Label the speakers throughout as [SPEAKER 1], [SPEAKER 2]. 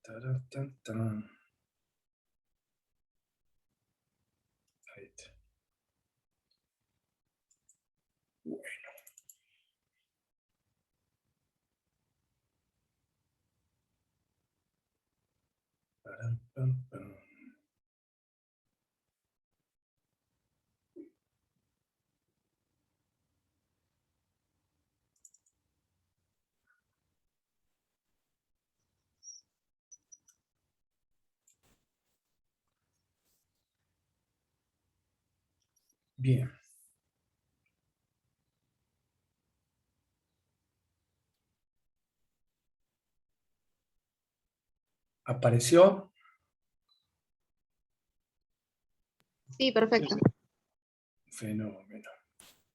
[SPEAKER 1] Taratán. Ahí está. Bueno. Param, pam, pam. Bien. ¿Apareció?
[SPEAKER 2] Sí, perfecto.
[SPEAKER 1] Fenómeno.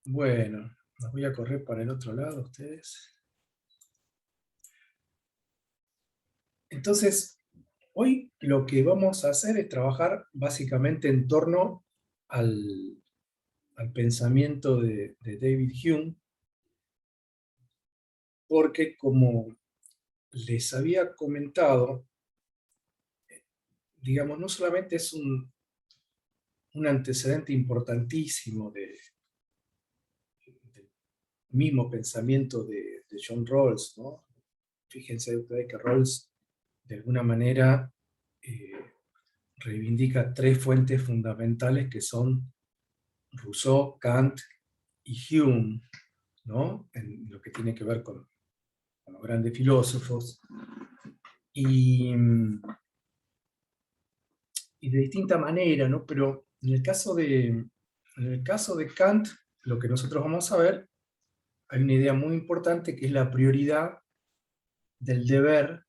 [SPEAKER 1] Bueno, los voy a correr para el otro lado ustedes. Entonces, hoy lo que vamos a hacer es trabajar básicamente en torno al pensamiento de David Hume, porque como les había comentado, digamos, no solamente es un antecedente importantísimo del mismo pensamiento de John Rawls, ¿no? Fíjense ustedes que Rawls, de alguna manera, reivindica tres fuentes fundamentales que son Rousseau, Kant y Hume, ¿no? En lo que tiene que ver con los grandes filósofos. Y de distinta manera, ¿no? Pero en el caso de Kant, lo que nosotros vamos a ver, hay una idea muy importante que es la prioridad del deber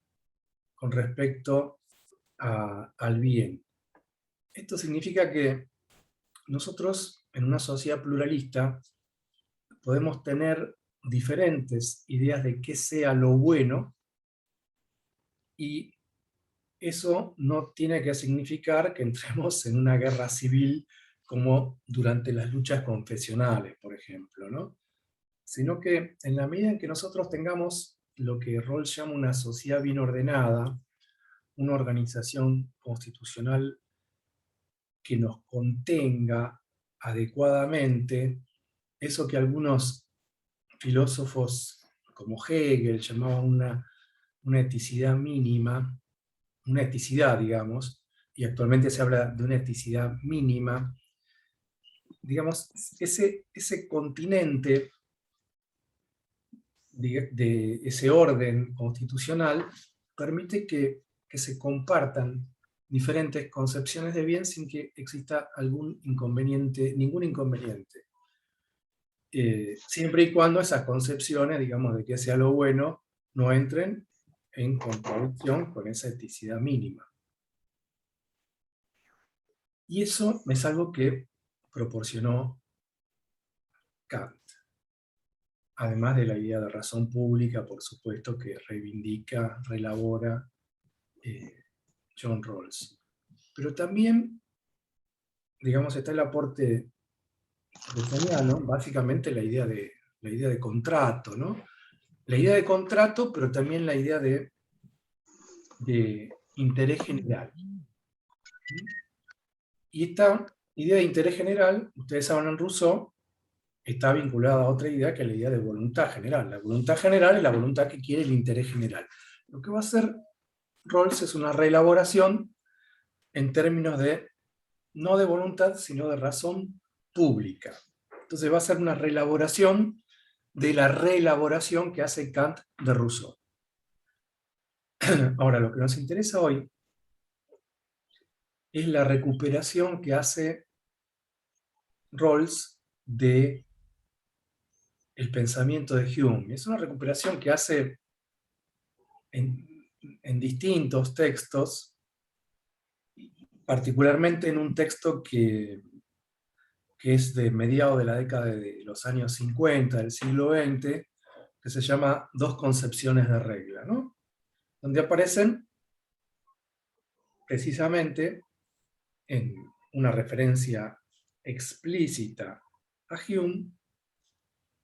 [SPEAKER 1] con respecto al bien. Esto significa que nosotros, en una sociedad pluralista, podemos tener diferentes ideas de qué sea lo bueno, y eso no tiene que significar que entremos en una guerra civil como durante las luchas confesionales, por ejemplo, ¿no? Sino que en la medida en que nosotros tengamos lo que Rawls llama una sociedad bien ordenada, una organización constitucional que nos contenga adecuadamente, eso que algunos filósofos como Hegel llamaban una eticidad mínima, una eticidad, digamos, y actualmente se habla de una eticidad mínima, digamos, ese continente de ese orden constitucional permite que se compartan diferentes concepciones de bien sin que exista ningún inconveniente. Siempre y cuando esas concepciones, digamos, de que sea lo bueno, no entren en contradicción con esa eticidad mínima. Y eso es algo que proporcionó Kant, además de la idea de razón pública, por supuesto, que reivindica, relabora John Rawls. Pero también, digamos, está el aporte russoniano, básicamente la idea de contrato, ¿no? La idea de contrato, pero también la idea de interés general. Y esta idea de interés general, ustedes saben, en Rousseau, está vinculada a otra idea que es la idea de voluntad general. La voluntad general es la voluntad que quiere el interés general. Lo que va a hacer Rawls es una reelaboración en términos de, no de voluntad, sino de razón pública. Entonces va a ser una reelaboración de la reelaboración que hace Kant de Rousseau. Ahora, lo que nos interesa hoy es la recuperación que hace Rawls de el pensamiento de Hume. Es una recuperación que hace en distintos textos, particularmente en un texto que es de mediados de la década de los años 50 del siglo XX, que se llama Dos concepciones de regla, ¿no? Donde aparecen precisamente en una referencia explícita a Hume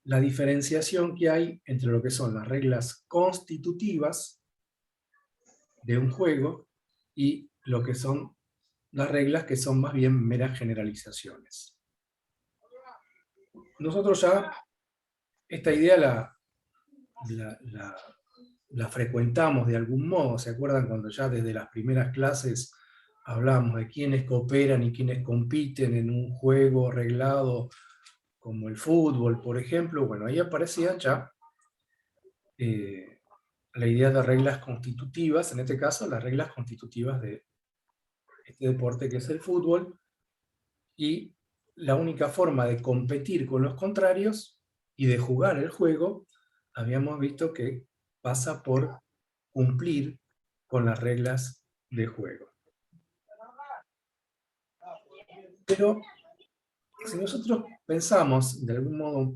[SPEAKER 1] la diferenciación que hay entre lo que son las reglas constitutivas, de un juego y lo que son las reglas, que son más bien meras generalizaciones. Nosotros ya esta idea la frecuentamos de algún modo. ¿Se acuerdan cuando ya desde las primeras clases hablamos de quiénes cooperan y quiénes compiten en un juego reglado como el fútbol, por ejemplo? Bueno, ahí aparecía ya la idea de reglas constitutivas, en este caso las reglas constitutivas de este deporte que es el fútbol, y la única forma de competir con los contrarios y de jugar el juego, habíamos visto que pasa por cumplir con las reglas de juego. Pero si nosotros pensamos de algún modo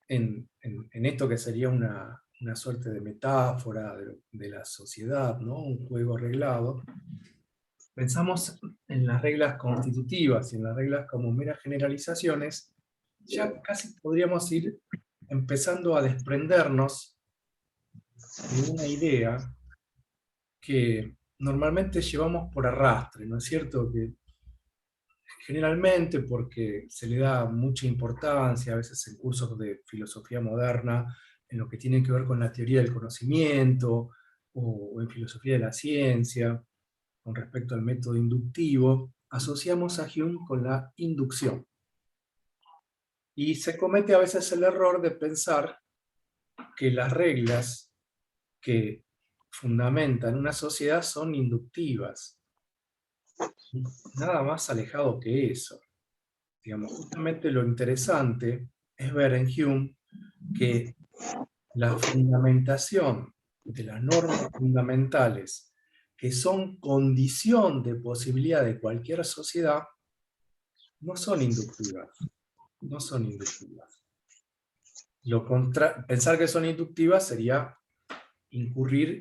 [SPEAKER 1] en esto que sería una suerte de metáfora de la sociedad, ¿no? Un juego reglado, pensamos en las reglas constitutivas y en las reglas como meras generalizaciones, ya casi podríamos ir empezando a desprendernos de una idea que normalmente llevamos por arrastre, ¿no es cierto? Que generalmente porque se le da mucha importancia, a veces en cursos de filosofía moderna, en lo que tiene que ver con la teoría del conocimiento, o en filosofía de la ciencia, con respecto al método inductivo, asociamos a Hume con la inducción. Y se comete a veces el error de pensar que las reglas que fundamentan una sociedad son inductivas. Nada más alejado que eso. Digamos, justamente lo interesante es ver en Hume que la fundamentación de las normas fundamentales, que son condición de posibilidad de cualquier sociedad, no son inductivas. No son inductivas. Pensar que son inductivas sería incurrir,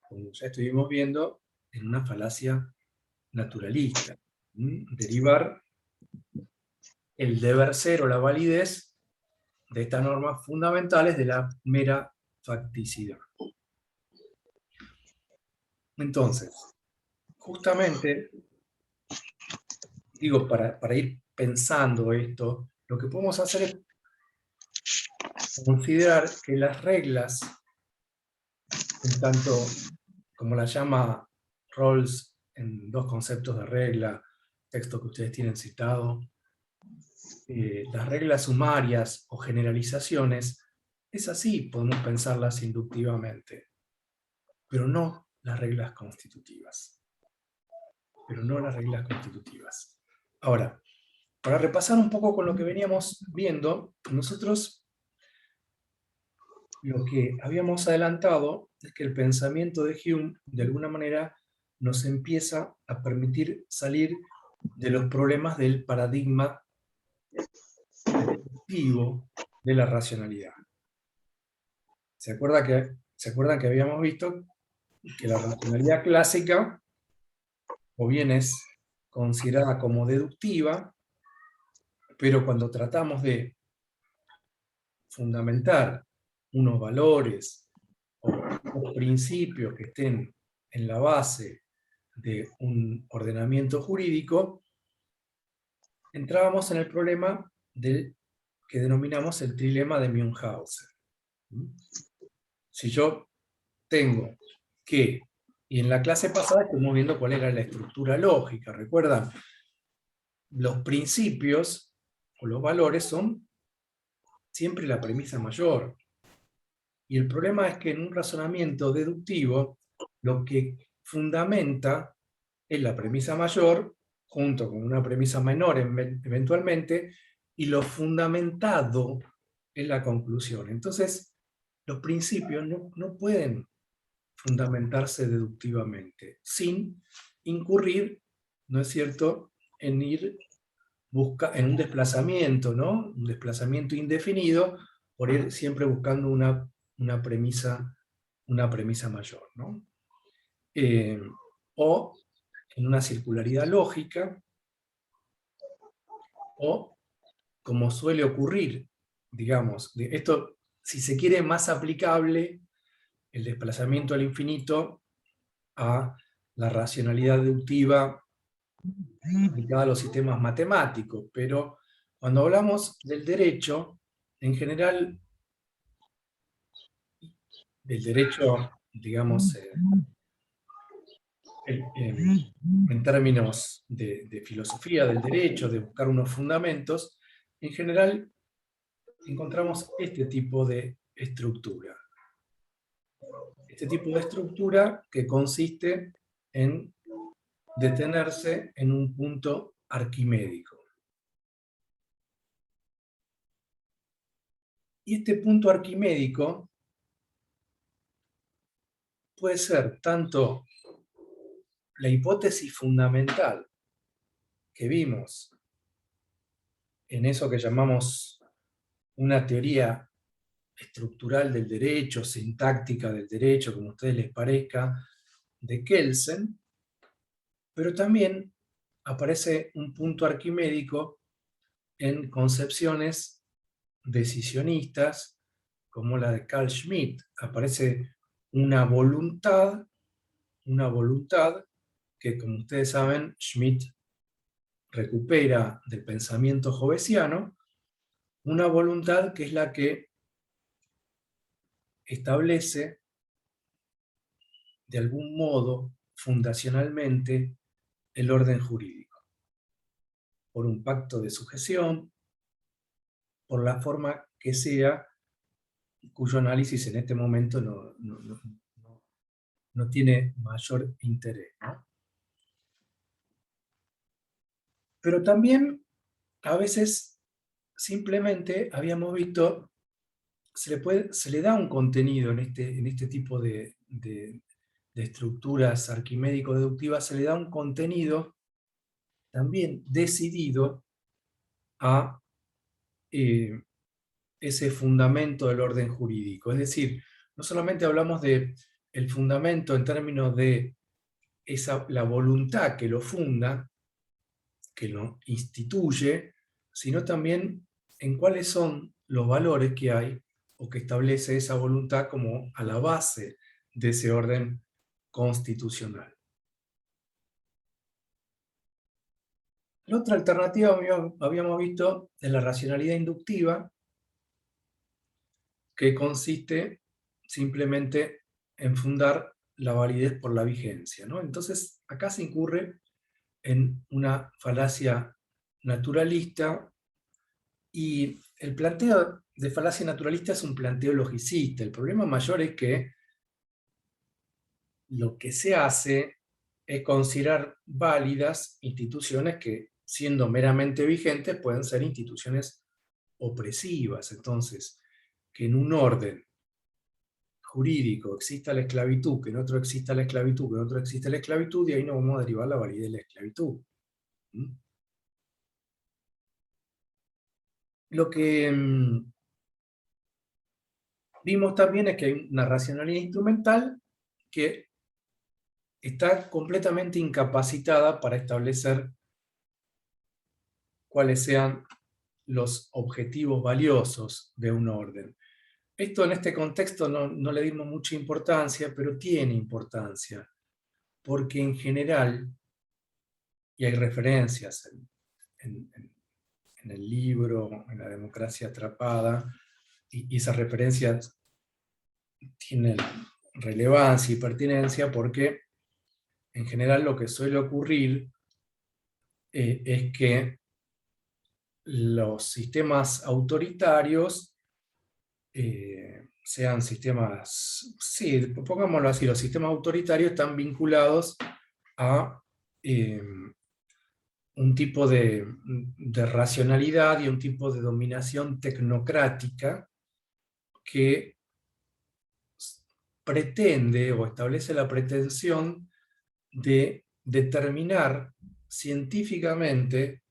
[SPEAKER 1] como ya estuvimos viendo, en una falacia naturalista. Derivar el deber ser o la validez de estas normas fundamentales de la mera facticidad. Entonces, justamente, digo, para ir pensando esto, lo que podemos hacer es considerar que las reglas, en tanto como las llama Rawls en Dos conceptos de regla, texto que ustedes tienen citado, las reglas sumarias o generalizaciones, es así, podemos pensarlas inductivamente, pero no las reglas constitutivas. Pero no las reglas constitutivas. Ahora, para repasar un poco con lo que veníamos viendo, nosotros lo que habíamos adelantado es que el pensamiento de Hume, de alguna manera, nos empieza a permitir salir de los problemas del paradigma deductivo de la racionalidad. ¿Se acuerdan que habíamos visto que la racionalidad clásica o bien es considerada como deductiva, pero cuando tratamos de fundamentar unos valores o unos principios que estén en la base de un ordenamiento jurídico, entrábamos en el problema del que denominamos el trilema de Münchhausen. Si yo tengo que, y en la clase pasada estuvimos viendo cuál era la estructura lógica, ¿recuerdan? Los principios o los valores son siempre la premisa mayor. Y el problema es que en un razonamiento deductivo, lo que fundamenta es la premisa mayor, junto con una premisa menor eventualmente, y lo fundamentado es la conclusión. Entonces, los principios no pueden fundamentarse deductivamente, sin incurrir, ¿no es cierto?, en ir en un desplazamiento, ¿no? Un desplazamiento indefinido, por ir siempre buscando una premisa mayor, ¿no? O en una circularidad lógica, o como suele ocurrir, digamos, esto, si se quiere más aplicable, el desplazamiento al infinito a la racionalidad deductiva aplicada a los sistemas matemáticos, pero cuando hablamos del derecho, en general, del derecho, digamos, en términos de filosofía del derecho, de buscar unos fundamentos, en general encontramos este tipo de estructura. Este tipo de estructura que consiste en detenerse en un punto arquimédico. Y este punto arquimédico puede ser tanto la hipótesis fundamental que vimos en eso que llamamos una teoría estructural del derecho, sintáctica del derecho, como a ustedes les parezca, de Kelsen, pero también aparece un punto arquimédico en concepciones decisionistas, como la de Carl Schmitt. Aparece una voluntad que, como ustedes saben, Schmitt recupera del pensamiento hobbesiano, una voluntad que es la que establece, de algún modo, fundacionalmente, el orden jurídico, por un pacto de sujeción, por la forma que sea, cuyo análisis en este momento no tiene mayor interés, ¿no? Pero también, a veces, simplemente habíamos visto, se le da un contenido en este tipo de estructuras arquimédico-deductivas, se le da un contenido también decidido a ese fundamento del orden jurídico. Es decir, no solamente hablamos de el fundamento en términos de la voluntad que lo funda, que lo instituye, sino también en cuáles son los valores que hay o que establece esa voluntad como a la base de ese orden constitucional. La otra alternativa habíamos visto es la racionalidad inductiva, que consiste simplemente en fundar la validez por la vigencia, ¿no? Entonces, acá se incurre en una falacia naturalista, y el planteo de falacia naturalista es un planteo logicista. El problema mayor es que lo que se hace es considerar válidas instituciones que, siendo meramente vigentes, pueden ser instituciones opresivas. Entonces, que en un orden jurídico exista la esclavitud, que en otro exista la esclavitud, que en otro exista la esclavitud, y ahí no vamos a derivar la validez de la esclavitud. Lo que vimos también es que hay una racionalidad instrumental que está completamente incapacitada para establecer cuáles sean los objetivos valiosos de un orden. Esto en este contexto no le dimos mucha importancia, pero tiene importancia, porque en general, y hay referencias en el libro, en La democracia atrapada, y esas referencias tienen relevancia y pertinencia porque en general lo que suele ocurrir es que los sistemas autoritarios sean sistemas, sí, pongámoslo así, los sistemas autoritarios están vinculados a un tipo de racionalidad y un tipo de dominación tecnocrática que pretende o establece la pretensión de determinar científicamente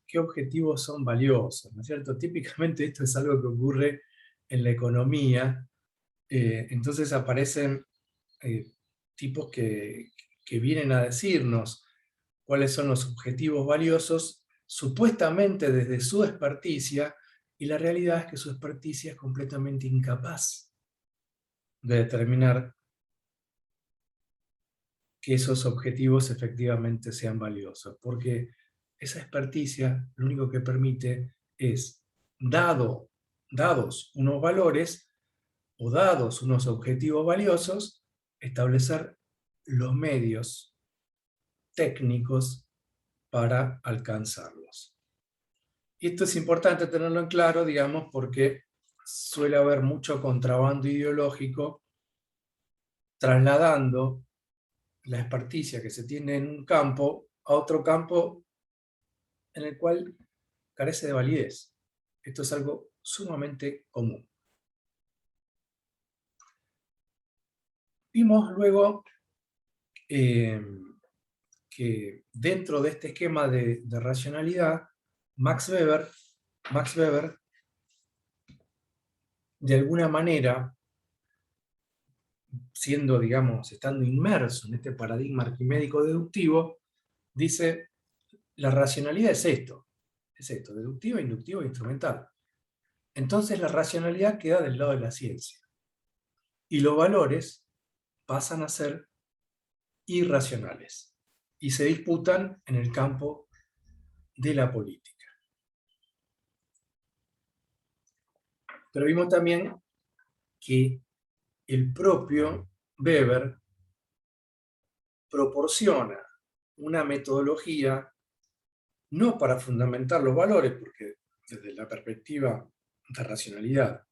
[SPEAKER 1] qué objetivos son valiosos, ¿no es cierto? Típicamente esto es algo que ocurre en la economía, entonces aparecen tipos que vienen a decirnos cuáles son los objetivos valiosos, supuestamente desde su experticia, y la realidad es que su experticia es completamente incapaz de determinar que esos objetivos efectivamente sean valiosos, porque esa experticia lo único que permite es, dados unos valores o dados unos objetivos valiosos, establecer los medios técnicos para alcanzarlos. Y esto es importante tenerlo en claro, digamos, porque suele haber mucho contrabando ideológico trasladando la experticia que se tiene en un campo a otro campo en el cual carece de validez. Esto es algo sumamente común. Vimos luego que dentro de este esquema de racionalidad, Max Weber, de alguna manera, siendo, digamos, estando inmerso en este paradigma arquimédico deductivo, dice, la racionalidad es esto, deductiva, inductiva e instrumental. Entonces la racionalidad queda del lado de la ciencia. Y los valores pasan a ser irracionales y se disputan en el campo de la política. Pero vimos también que el propio Weber proporciona una metodología no para fundamentar los valores, porque desde la perspectiva de racionalidad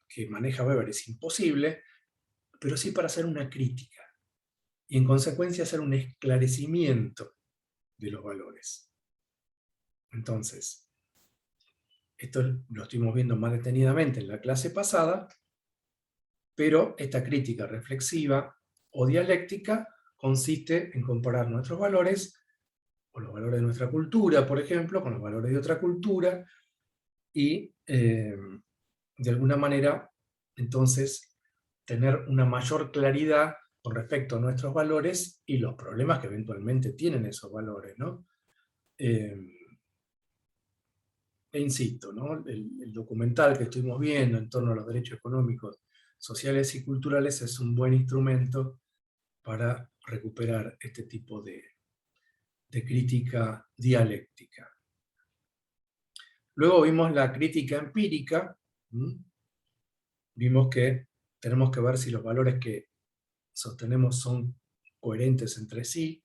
[SPEAKER 1] que maneja Weber es imposible, pero sí para hacer una crítica y en consecuencia hacer un esclarecimiento de los valores. Entonces, esto lo estuvimos viendo más detenidamente en la clase pasada, pero esta crítica reflexiva o dialéctica consiste en comparar nuestros valores, o los valores de nuestra cultura, por ejemplo, con los valores de otra cultura, y de alguna manera, entonces, tener una mayor claridad con respecto a nuestros valores y los problemas que eventualmente tienen esos valores, ¿no? E insisto, ¿no? El documental que estuvimos viendo en torno a los derechos económicos, sociales y culturales es un buen instrumento para recuperar este tipo de crítica dialéctica. Luego vimos la crítica empírica. Vimos que tenemos que ver si los valores que sostenemos son coherentes entre sí.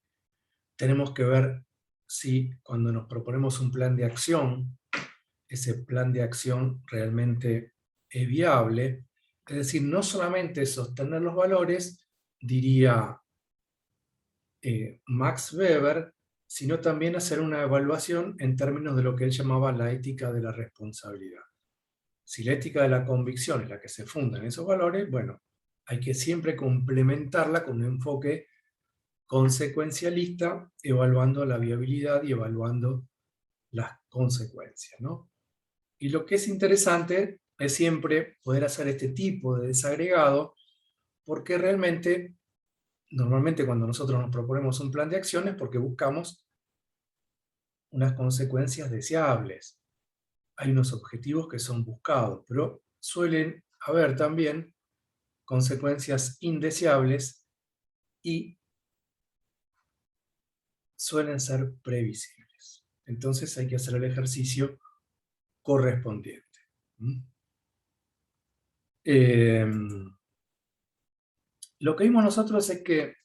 [SPEAKER 1] Tenemos que ver si cuando nos proponemos un plan de acción, ese plan de acción realmente es viable. Es decir, no solamente sostener los valores, diría Max Weber, sino también hacer una evaluación en términos de lo que él llamaba la ética de la responsabilidad. Si la ética de la convicción es la que se funda en esos valores, bueno, hay que siempre complementarla con un enfoque consecuencialista, evaluando la viabilidad y evaluando las consecuencias, ¿no? Y lo que es interesante es siempre poder hacer este tipo de desagregado, porque realmente, normalmente cuando nosotros nos proponemos un plan de acción es porque buscamos unas consecuencias deseables. Hay unos objetivos que son buscados, pero suelen haber también consecuencias indeseables y suelen ser previsibles. Entonces hay que hacer el ejercicio correspondiente. Lo que vimos nosotros es que,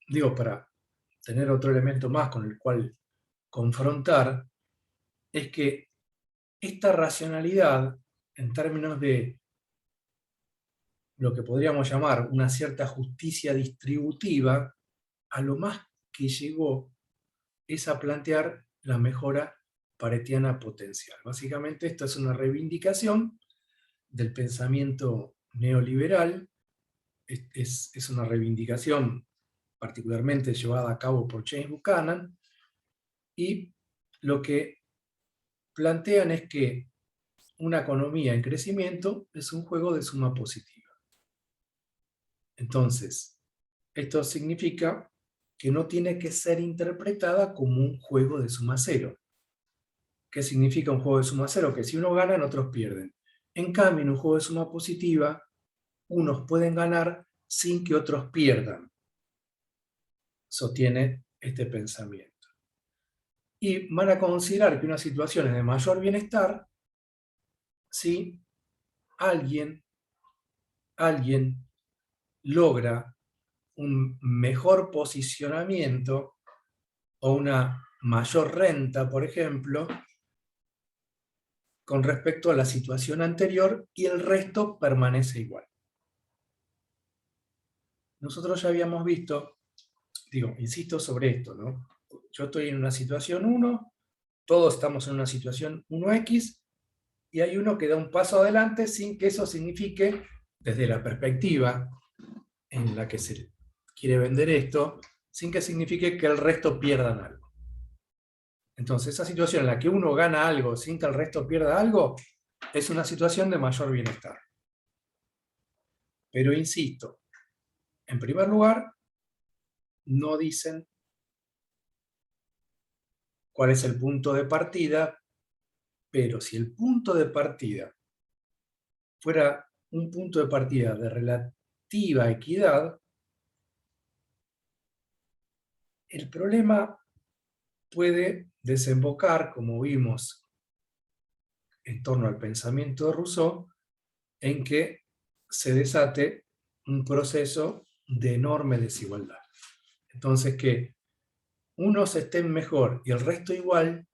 [SPEAKER 1] digo, para tener otro elemento más con el cual confrontar, es que esta racionalidad, en términos de lo que podríamos llamar una cierta justicia distributiva, a lo más que llegó es a plantear la mejora paretiana potencial. Básicamente esto es una reivindicación del pensamiento neoliberal, es una reivindicación particularmente llevada a cabo por James Buchanan, y lo que plantean es que una economía en crecimiento es un juego de suma positiva. Entonces, esto significa que no tiene que ser interpretada como un juego de suma cero. ¿Qué significa un juego de suma cero? Que si unos ganan, otros pierden. En cambio, en un juego de suma positiva, unos pueden ganar sin que otros pierdan. sostiene este pensamiento. Y van a considerar que una situación es de mayor bienestar si alguien logra un mejor posicionamiento o una mayor renta, por ejemplo, con respecto a la situación anterior y el resto permanece igual. Nosotros ya habíamos visto, insisto sobre esto, ¿no? Yo estoy en una situación 1, todos estamos en una situación 1x, y hay uno que da un paso adelante sin que eso signifique, desde la perspectiva en la que se quiere vender esto, sin que signifique que el resto pierdan algo. Entonces, esa situación en la que uno gana algo sin que el resto pierda algo, es una situación de mayor bienestar. Pero insisto, en primer lugar, no dicen cuál es el punto de partida, pero si el punto de partida fuera un punto de partida de relativa equidad, el problema puede desembocar, como vimos en torno al pensamiento de Rousseau, en que se desate un proceso de enorme desigualdad. Entonces, que unos estén mejor y el resto igual,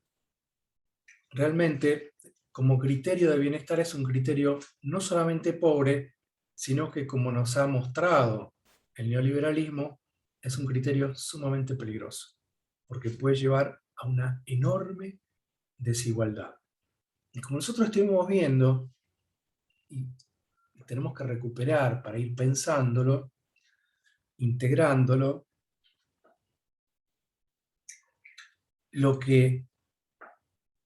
[SPEAKER 1] realmente, como criterio de bienestar, es un criterio no solamente pobre, sino que, como nos ha mostrado el neoliberalismo, es un criterio sumamente peligroso, porque puede llevar a una enorme desigualdad. Y como nosotros estuvimos viendo, y tenemos que recuperar para ir pensándolo, integrándolo, lo que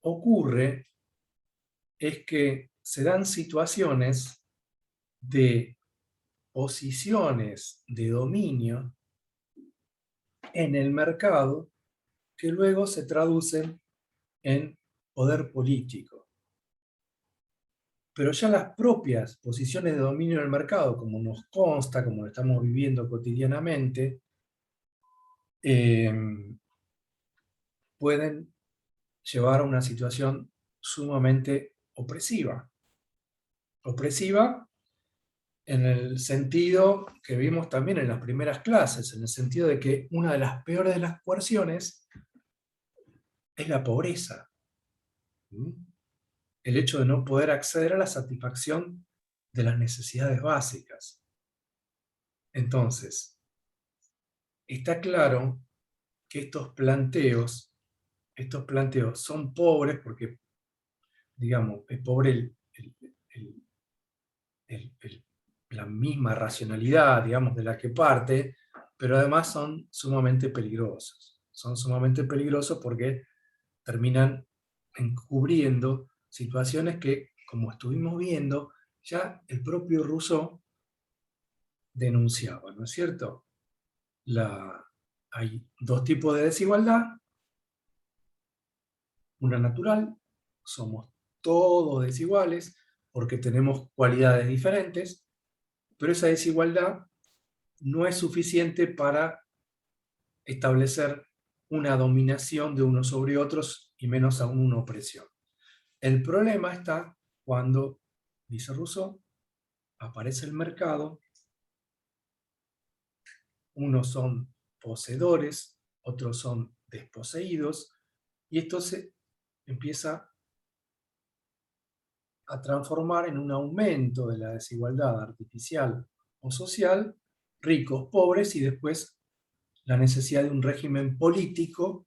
[SPEAKER 1] ocurre es que se dan situaciones de posiciones de dominio en el mercado que luego se traducen en poder político. Pero ya las propias posiciones de dominio en el mercado, como nos consta, como lo estamos viviendo cotidianamente, pueden llevar a una situación sumamente opresiva. Opresiva en el sentido que vimos también en las primeras clases, en el sentido de que una de las peores de las coerciones es la pobreza. El hecho de no poder acceder a la satisfacción de las necesidades básicas. Entonces, está claro que estos planteos son pobres porque, digamos, es pobre la misma racionalidad, digamos, de la que parte, pero además son sumamente peligrosos. Son sumamente peligrosos porque terminan encubriendo situaciones que, como estuvimos viendo, ya el propio Rousseau denunciaba, ¿no es cierto? Hay dos tipos de desigualdad, una natural, somos todos desiguales porque tenemos cualidades diferentes, pero esa desigualdad no es suficiente para establecer una dominación de unos sobre otros y menos aún una opresión. El problema está cuando, dice Rousseau, aparece el mercado, unos son poseedores, otros son desposeídos, y esto se empieza a transformar en un aumento de la desigualdad artificial o social, ricos, pobres, y después la necesidad de un régimen político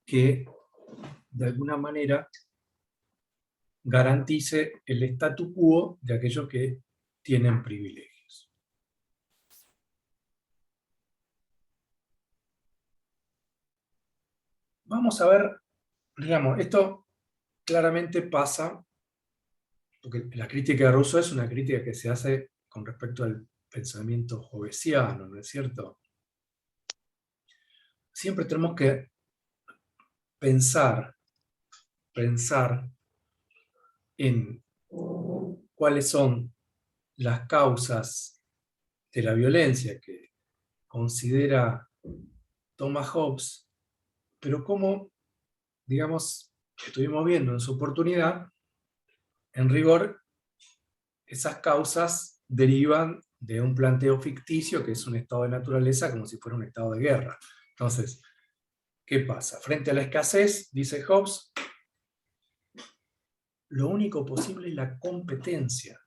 [SPEAKER 1] que, de alguna manera, garantice el statu quo de aquellos que tienen privilegios. Vamos a ver, digamos, esto claramente pasa, porque la crítica de Rousseau es una crítica que se hace con respecto al pensamiento hobbesiano, ¿no es cierto? Siempre tenemos que pensar en cuáles son las causas de la violencia que considera toma Hobbes, pero como, digamos, estuvimos viendo en su oportunidad, en rigor, esas causas derivan de un planteo ficticio que es un estado de naturaleza como si fuera un estado de guerra. Entonces, ¿qué pasa? Frente a la escasez, dice Hobbes, lo único posible es la competencia.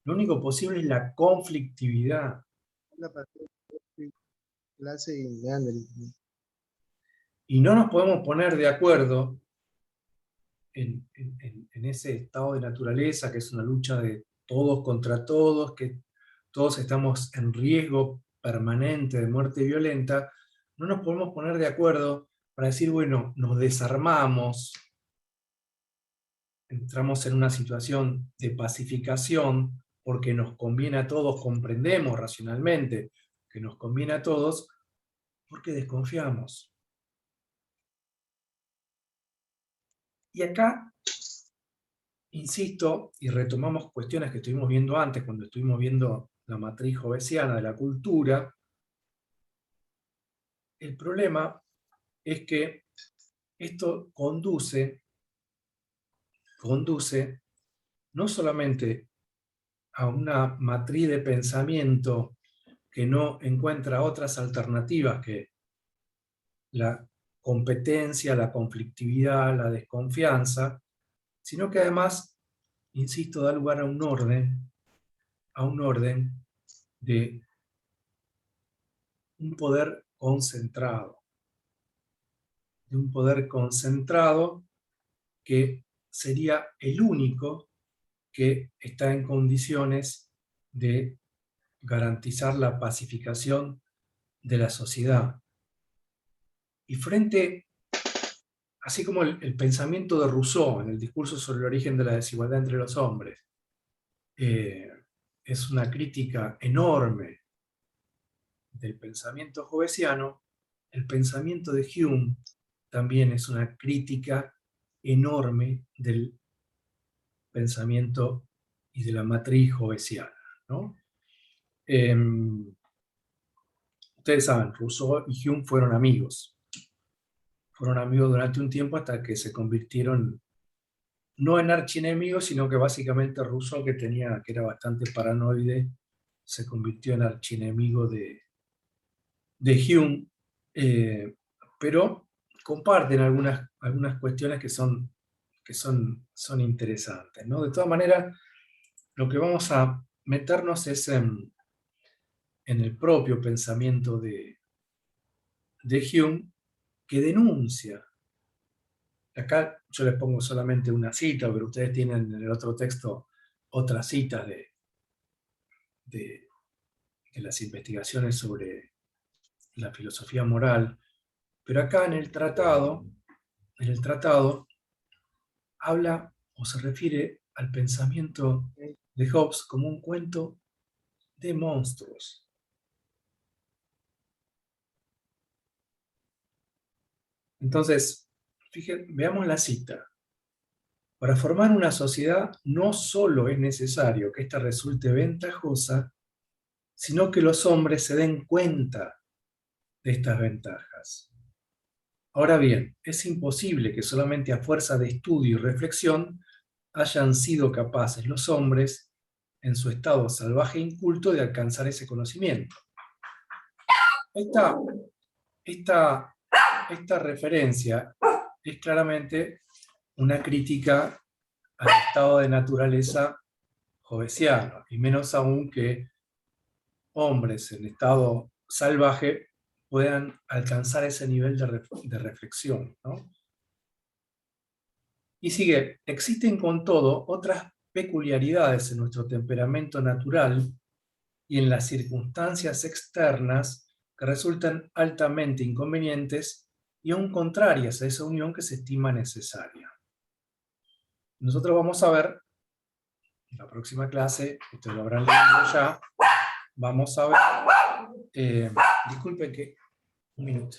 [SPEAKER 1] Lo único posible es la conflictividad.
[SPEAKER 3] La clase y vean
[SPEAKER 1] Y no nos podemos poner de acuerdo en ese estado de naturaleza, que es una lucha de todos contra todos, que todos estamos en riesgo permanente de muerte violenta. No nos podemos poner de acuerdo para decir, bueno, nos desarmamos, entramos en una situación de pacificación porque nos conviene a todos, comprendemos racionalmente que nos conviene a todos, porque desconfiamos. Y acá, insisto, y retomamos cuestiones que estuvimos viendo antes, cuando estuvimos viendo la matriz hobbesiana de la cultura, el problema es que esto conduce no solamente a una matriz de pensamiento que no encuentra otras alternativas que la competencia, la conflictividad, la desconfianza, sino que además, insisto, da lugar a un orden de un poder concentrado, que sería el único que está en condiciones de garantizar la pacificación de la sociedad. Y frente, así como el pensamiento de Rousseau en el discurso sobre el origen de la desigualdad entre los hombres, es una crítica enorme del pensamiento hobbesiano, el pensamiento de Hume también es una crítica enorme del pensamiento y de la matriz hobbesiana, ¿no? Ustedes saben, Rousseau y Hume fueron amigos. Fueron amigos durante un tiempo hasta que se convirtieron no en archienemigos, sino que básicamente Rousseau, que era bastante paranoide, se convirtió en archienemigo de Hume, pero comparten algunas cuestiones que son interesantes, ¿no? De todas maneras, lo que vamos a meternos es en el propio pensamiento de Hume, que denuncia. Acá yo les pongo solamente una cita, pero ustedes tienen en el otro texto otras citas de las investigaciones sobre la filosofía moral. Pero acá en el tratado habla o se refiere al pensamiento de Hobbes como un cuento de monstruos. Entonces, veamos la cita. Para formar una sociedad no solo es necesario que ésta resulte ventajosa, sino que los hombres se den cuenta de estas ventajas. Ahora bien, es imposible que solamente a fuerza de estudio y reflexión hayan sido capaces los hombres, en su estado salvaje e inculto, de alcanzar ese conocimiento. Esta referencia es claramente una crítica al estado de naturaleza hobbesiano, y menos aún que hombres en estado salvaje puedan alcanzar ese nivel de reflexión, ¿no? Y sigue, existen con todo otras peculiaridades en nuestro temperamento natural y en las circunstancias externas que resultan altamente inconvenientes y aún contrarias a esa unión que se estima necesaria. Nosotros vamos a ver, en la próxima clase, ustedes lo habrán leído ya, vamos a ver, disculpen que, un minuto.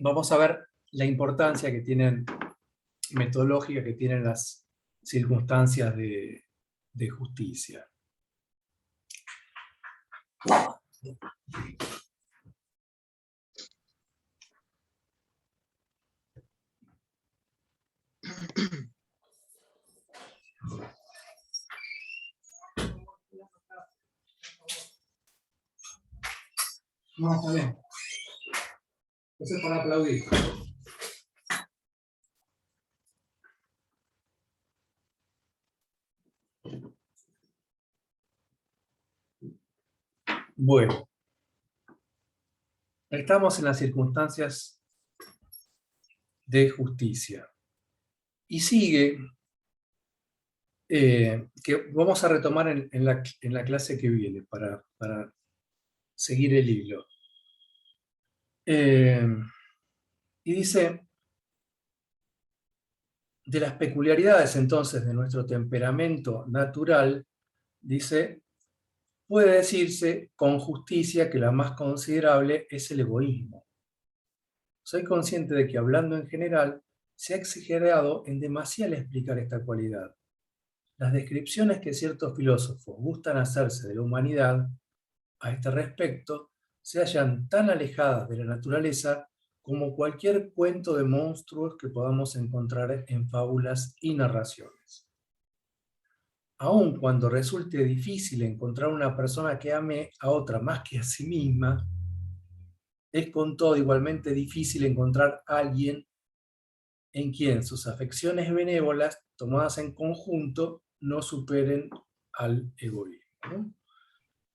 [SPEAKER 1] vamos a ver la importancia que tienen, metodológica que tienen las circunstancias de justicia. No, está bien. Eso es para aplaudir. Bueno, estamos en las circunstancias de justicia. Y sigue, que vamos a retomar en la clase que viene para seguir el hilo. Y dice, de las peculiaridades entonces de nuestro temperamento natural, dice, puede decirse con justicia que la más considerable es el egoísmo. Soy consciente de que hablando en general, se ha exagerado en demasía al explicar esta cualidad. Las descripciones que ciertos filósofos gustan hacerse de la humanidad a este respecto se hallan tan alejadas de la naturaleza como cualquier cuento de monstruos que podamos encontrar en fábulas y narraciones. Aun cuando resulte difícil encontrar una persona que ame a otra más que a sí misma, es con todo igualmente difícil encontrar a alguien en quien sus afecciones benévolas, tomadas en conjunto, no superen al egoísmo, ¿no?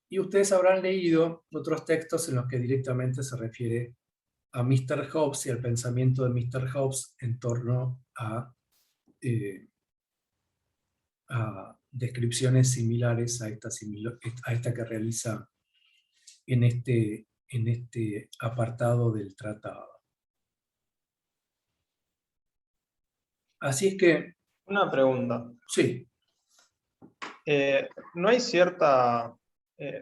[SPEAKER 1] Y ustedes habrán leído otros textos en los que directamente se refiere a Mr. Hobbes y al pensamiento de Mr. Hobbes en torno a descripciones similares a esta que realiza en este apartado del tratado. Así es que,
[SPEAKER 4] Una pregunta.
[SPEAKER 1] sí.
[SPEAKER 4] ¿No hay cierta,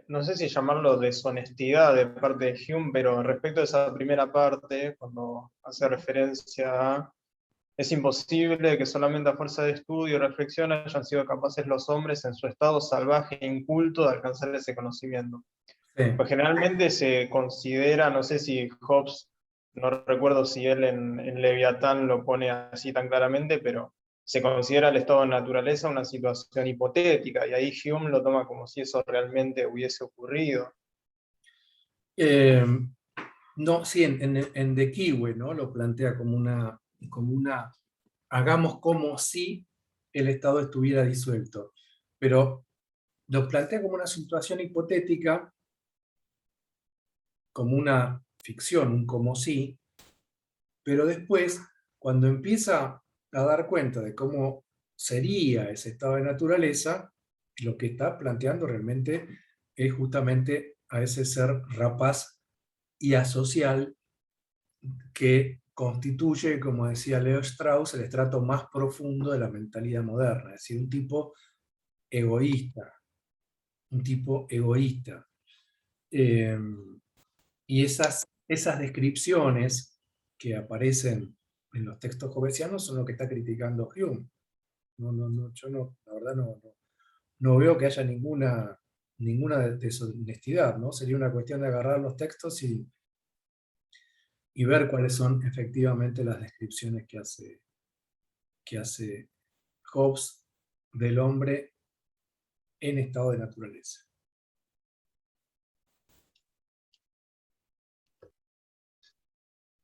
[SPEAKER 4] no sé si llamarlo deshonestidad de parte de Hume, pero respecto a esa primera parte, cuando hace referencia a es imposible que solamente a fuerza de estudio y reflexión hayan sido capaces los hombres en su estado salvaje e inculto de alcanzar ese conocimiento?
[SPEAKER 1] Sí.
[SPEAKER 4] Pues generalmente se considera, no sé si Hobbes, no recuerdo si él en Leviatán lo pone así tan claramente, pero se considera el estado de naturaleza una situación hipotética, y ahí Hume lo toma como si eso realmente hubiese ocurrido.
[SPEAKER 1] No, sí, en The Kiwi, ¿no? Lo plantea como una, hagamos como si el Estado estuviera disuelto, pero lo plantea como una situación hipotética, como una ficción, un como si, pero después, cuando empieza a dar cuenta de cómo sería ese estado de naturaleza, lo que está planteando realmente es justamente a ese ser rapaz y asocial que constituye, como decía Leo Strauss, el estrato más profundo de la mentalidad moderna, es decir, un tipo egoísta, un tipo egoísta. Y esas descripciones que aparecen en los textos hobbesianos son lo que está criticando Hume. Yo la verdad no veo que haya ninguna deshonestidad, ¿no? Sería una cuestión de agarrar los textos y ver cuáles son efectivamente las descripciones que hace Hobbes del hombre en estado de naturaleza.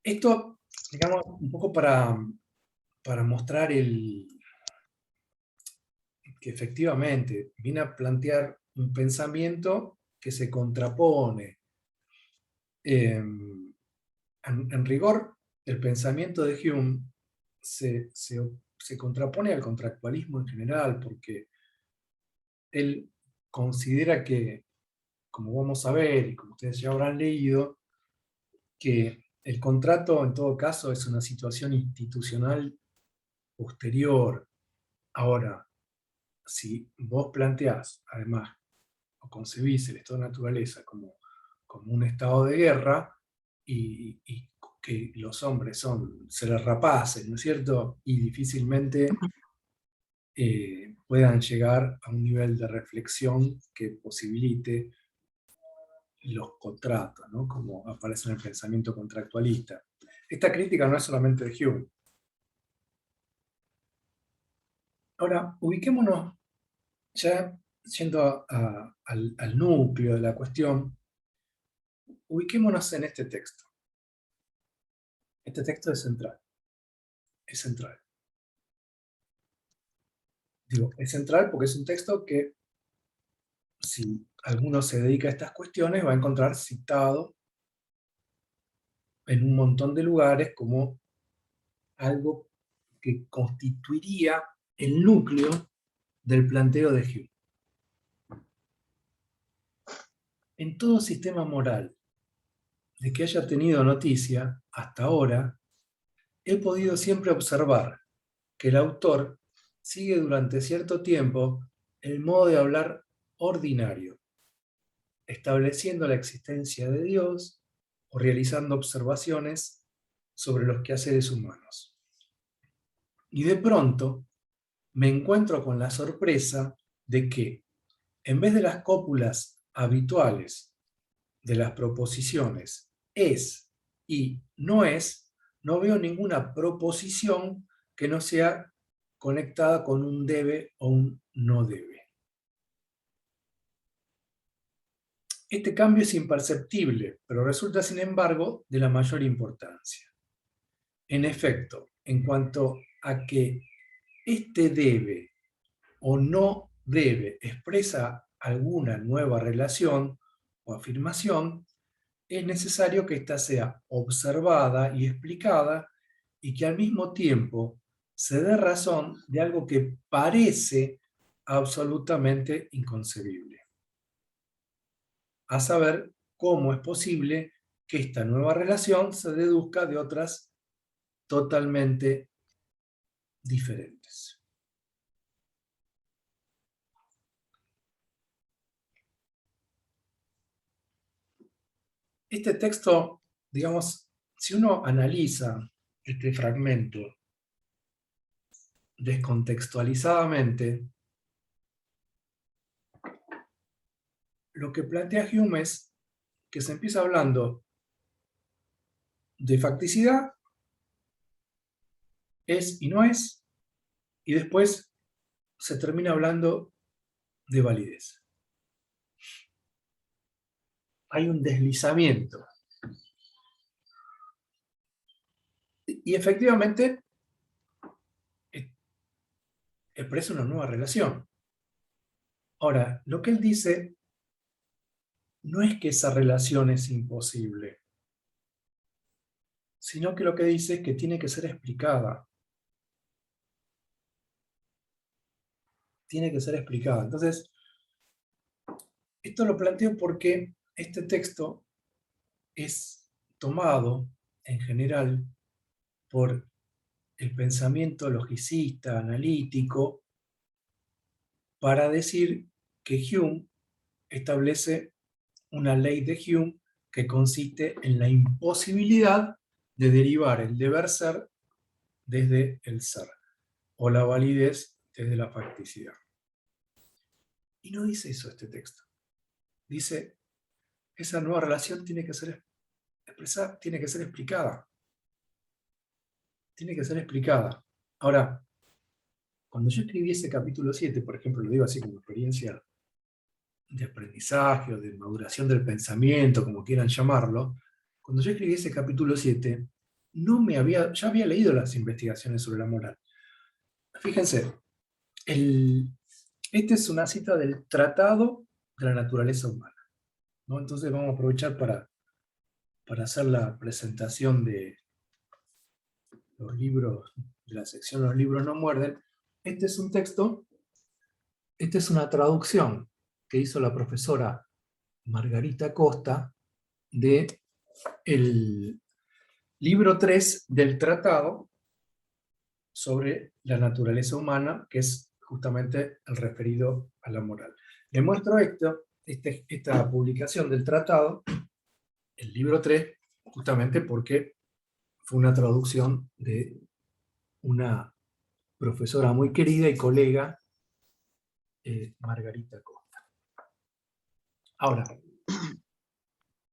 [SPEAKER 1] Esto, digamos, un poco para mostrar que efectivamente viene a plantear un pensamiento que se contrapone. En rigor, el pensamiento de Hume se contrapone al contractualismo en general, porque él considera que, como vamos a ver, y como ustedes ya habrán leído, que el contrato en todo caso es una situación institucional posterior. Ahora, si vos planteás, además, o concebís el estado de naturaleza como un estado de guerra, y que los hombres son seres rapaces, ¿no es cierto? Y difícilmente puedan llegar a un nivel de reflexión que posibilite los contratos, ¿no? Como aparece en el pensamiento contractualista. Esta crítica no es solamente de Hume. Ahora, ubiquémonos ya yendo al núcleo de la cuestión, ubiquémonos en este texto. Este texto es central. Es central. Digo, es central porque es un texto que, si alguno se dedica a estas cuestiones, va a encontrar citado en un montón de lugares como algo que constituiría el núcleo del planteo de Hume. En todo sistema moral de que haya tenido noticia hasta ahora, he podido siempre observar que el autor sigue durante cierto tiempo el modo de hablar ordinario, estableciendo la existencia de Dios o realizando observaciones sobre los quehaceres humanos. Y de pronto me encuentro con la sorpresa de que, en vez de las cópulas habituales de las proposiciones es y no es, no veo ninguna proposición que no sea conectada con un debe o un no debe. Este cambio es imperceptible, pero resulta, sin embargo, de la mayor importancia. En efecto, en cuanto a que este debe o no debe expresa alguna nueva relación o afirmación, es necesario que ésta sea observada y explicada y que al mismo tiempo se dé razón de algo que parece absolutamente inconcebible. A saber, cómo es posible que esta nueva relación se deduzca de otras totalmente diferentes. Este texto, digamos, si uno analiza este fragmento descontextualizadamente, lo que plantea Hume es que se empieza hablando de facticidad, es y no es, y después se termina hablando de validez. Hay un deslizamiento. Y efectivamente expresa una nueva relación. Ahora, lo que él dice no es que esa relación es imposible, sino que lo que dice es que tiene que ser explicada. Tiene que ser explicada. Entonces, esto lo planteo porque este texto es tomado en general por el pensamiento logicista, analítico, para decir que Hume establece una ley de Hume que consiste en la imposibilidad de derivar el deber ser desde el ser, o la validez desde la facticidad. Y no dice eso este texto. Dice, esa nueva relación tiene que ser expresada, tiene que ser explicada. Tiene que ser explicada. Ahora, cuando yo escribí ese capítulo 7, por ejemplo, lo digo así como experiencia de aprendizaje o de maduración del pensamiento, como quieran llamarlo, cuando yo escribí ese capítulo 7, ya había leído las investigaciones sobre la moral. Fíjense, esta es una cita del Tratado de la Naturaleza Humana, ¿no? Entonces vamos a aprovechar para hacer la presentación de los libros, de la sección Los libros no muerden. Este es un texto, esta es una traducción que hizo la profesora Margarita Costa de el libro 3 del Tratado sobre la naturaleza humana, que es justamente el referido a la moral. Le muestro esta publicación del Tratado, el libro 3, justamente porque fue una traducción de una profesora muy querida y colega, Margarita Costa. Ahora,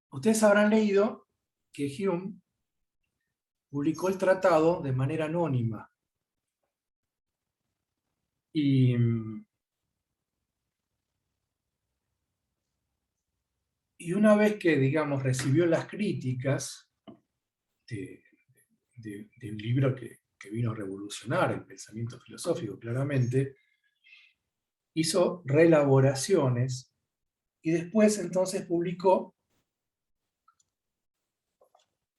[SPEAKER 1] ustedes habrán leído que Hume publicó el tratado de manera anónima. Y una vez que, digamos, recibió las críticas de un libro que vino a revolucionar el pensamiento filosófico, claramente, hizo reelaboraciones y después entonces publicó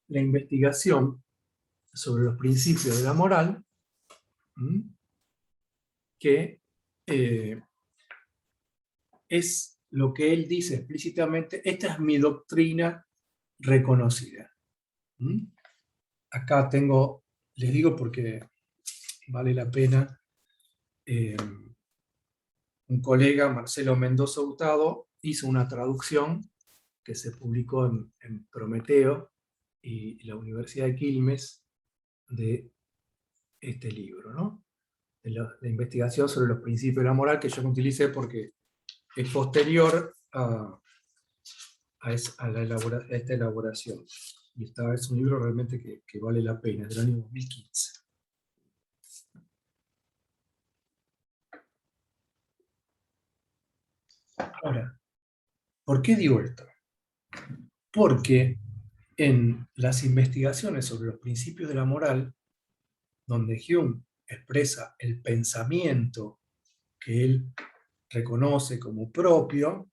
[SPEAKER 1] la investigación sobre los principios de la moral, que es lo que él dice explícitamente: esta es mi doctrina reconocida. Acá tengo, les digo porque vale la pena, un colega, Marcelo Mendoza Hurtado, hizo una traducción que se publicó en Prometeo y la Universidad de Quilmes de este libro, ¿no? De la investigación sobre los principios de la moral, que yo no utilicé porque es posterior a esta elaboración. Y es un libro realmente que vale la pena, es del año 2015. Ahora, ¿por qué digo esto? Porque en las investigaciones sobre los principios de la moral, donde Hume expresa el pensamiento que él reconoce como propio,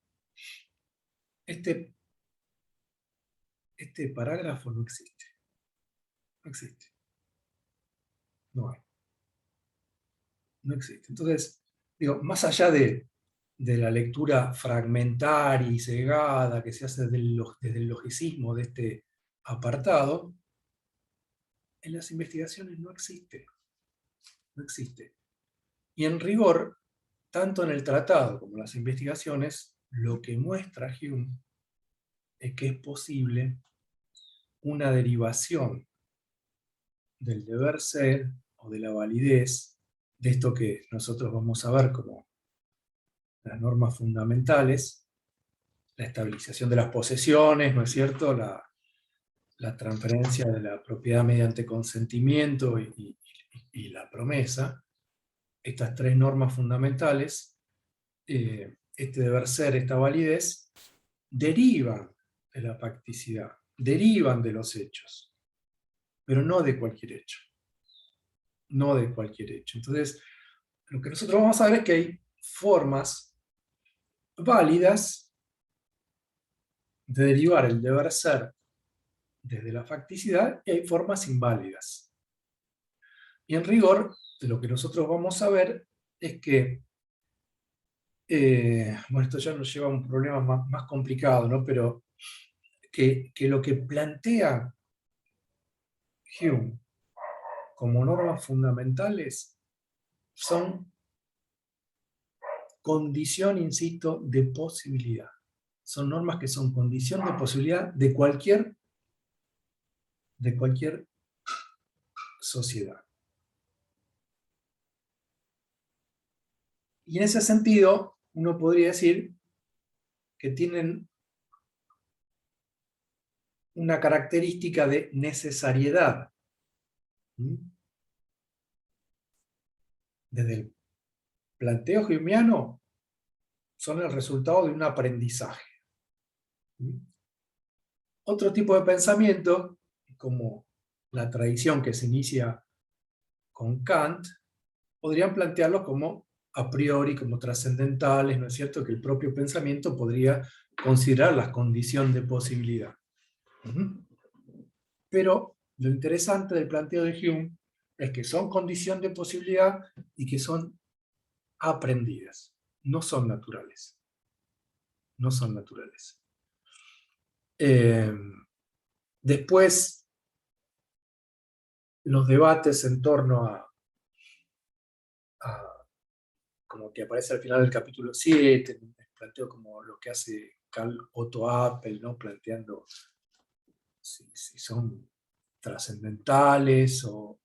[SPEAKER 1] este parágrafo no existe. No existe. No hay. No existe. Entonces, digo, más allá de la lectura fragmentaria y cegada que se hace desde el logicismo de este apartado, en las investigaciones no existe. No existe. Y en rigor, tanto en el tratado como en las investigaciones, lo que muestra Hume es que es posible una derivación del deber ser o de la validez, de esto que nosotros vamos a ver como las normas fundamentales, la estabilización de las posesiones, ¿no es cierto?, la transferencia de la propiedad mediante consentimiento y la promesa. Estas tres normas fundamentales, este deber ser, esta validez, derivan de la facticidad, derivan de los hechos, pero no de cualquier hecho. No de cualquier hecho. Entonces, lo que nosotros vamos a ver es que hay formas válidas de derivar el deber ser desde la facticidad, y hay formas inválidas. Y en rigor, lo que nosotros vamos a ver es que, bueno, esto ya nos lleva a un problema más complicado, ¿no? Pero que lo que plantea Hume como normas fundamentales son condición, insisto, de posibilidad. Son normas que son condición de posibilidad de cualquier sociedad. Y en ese sentido, uno podría decir que tienen una característica de necesariedad. Desde el planteo humeano, son el resultado de un aprendizaje. Otro tipo de pensamiento, como la tradición que se inicia con Kant, podrían plantearlo como a priori, como trascendentales, ¿no es cierto?, que el propio pensamiento podría considerar la condición de posibilidad. Pero lo interesante del planteo de Hume es que son condición de posibilidad y que son aprendidas, no son naturales. No son naturales. Después, los debates en torno a como que aparece al final del capítulo 7, planteo como lo que hace Carl Otto Appel, ¿no?, planteando si son trascendentales o,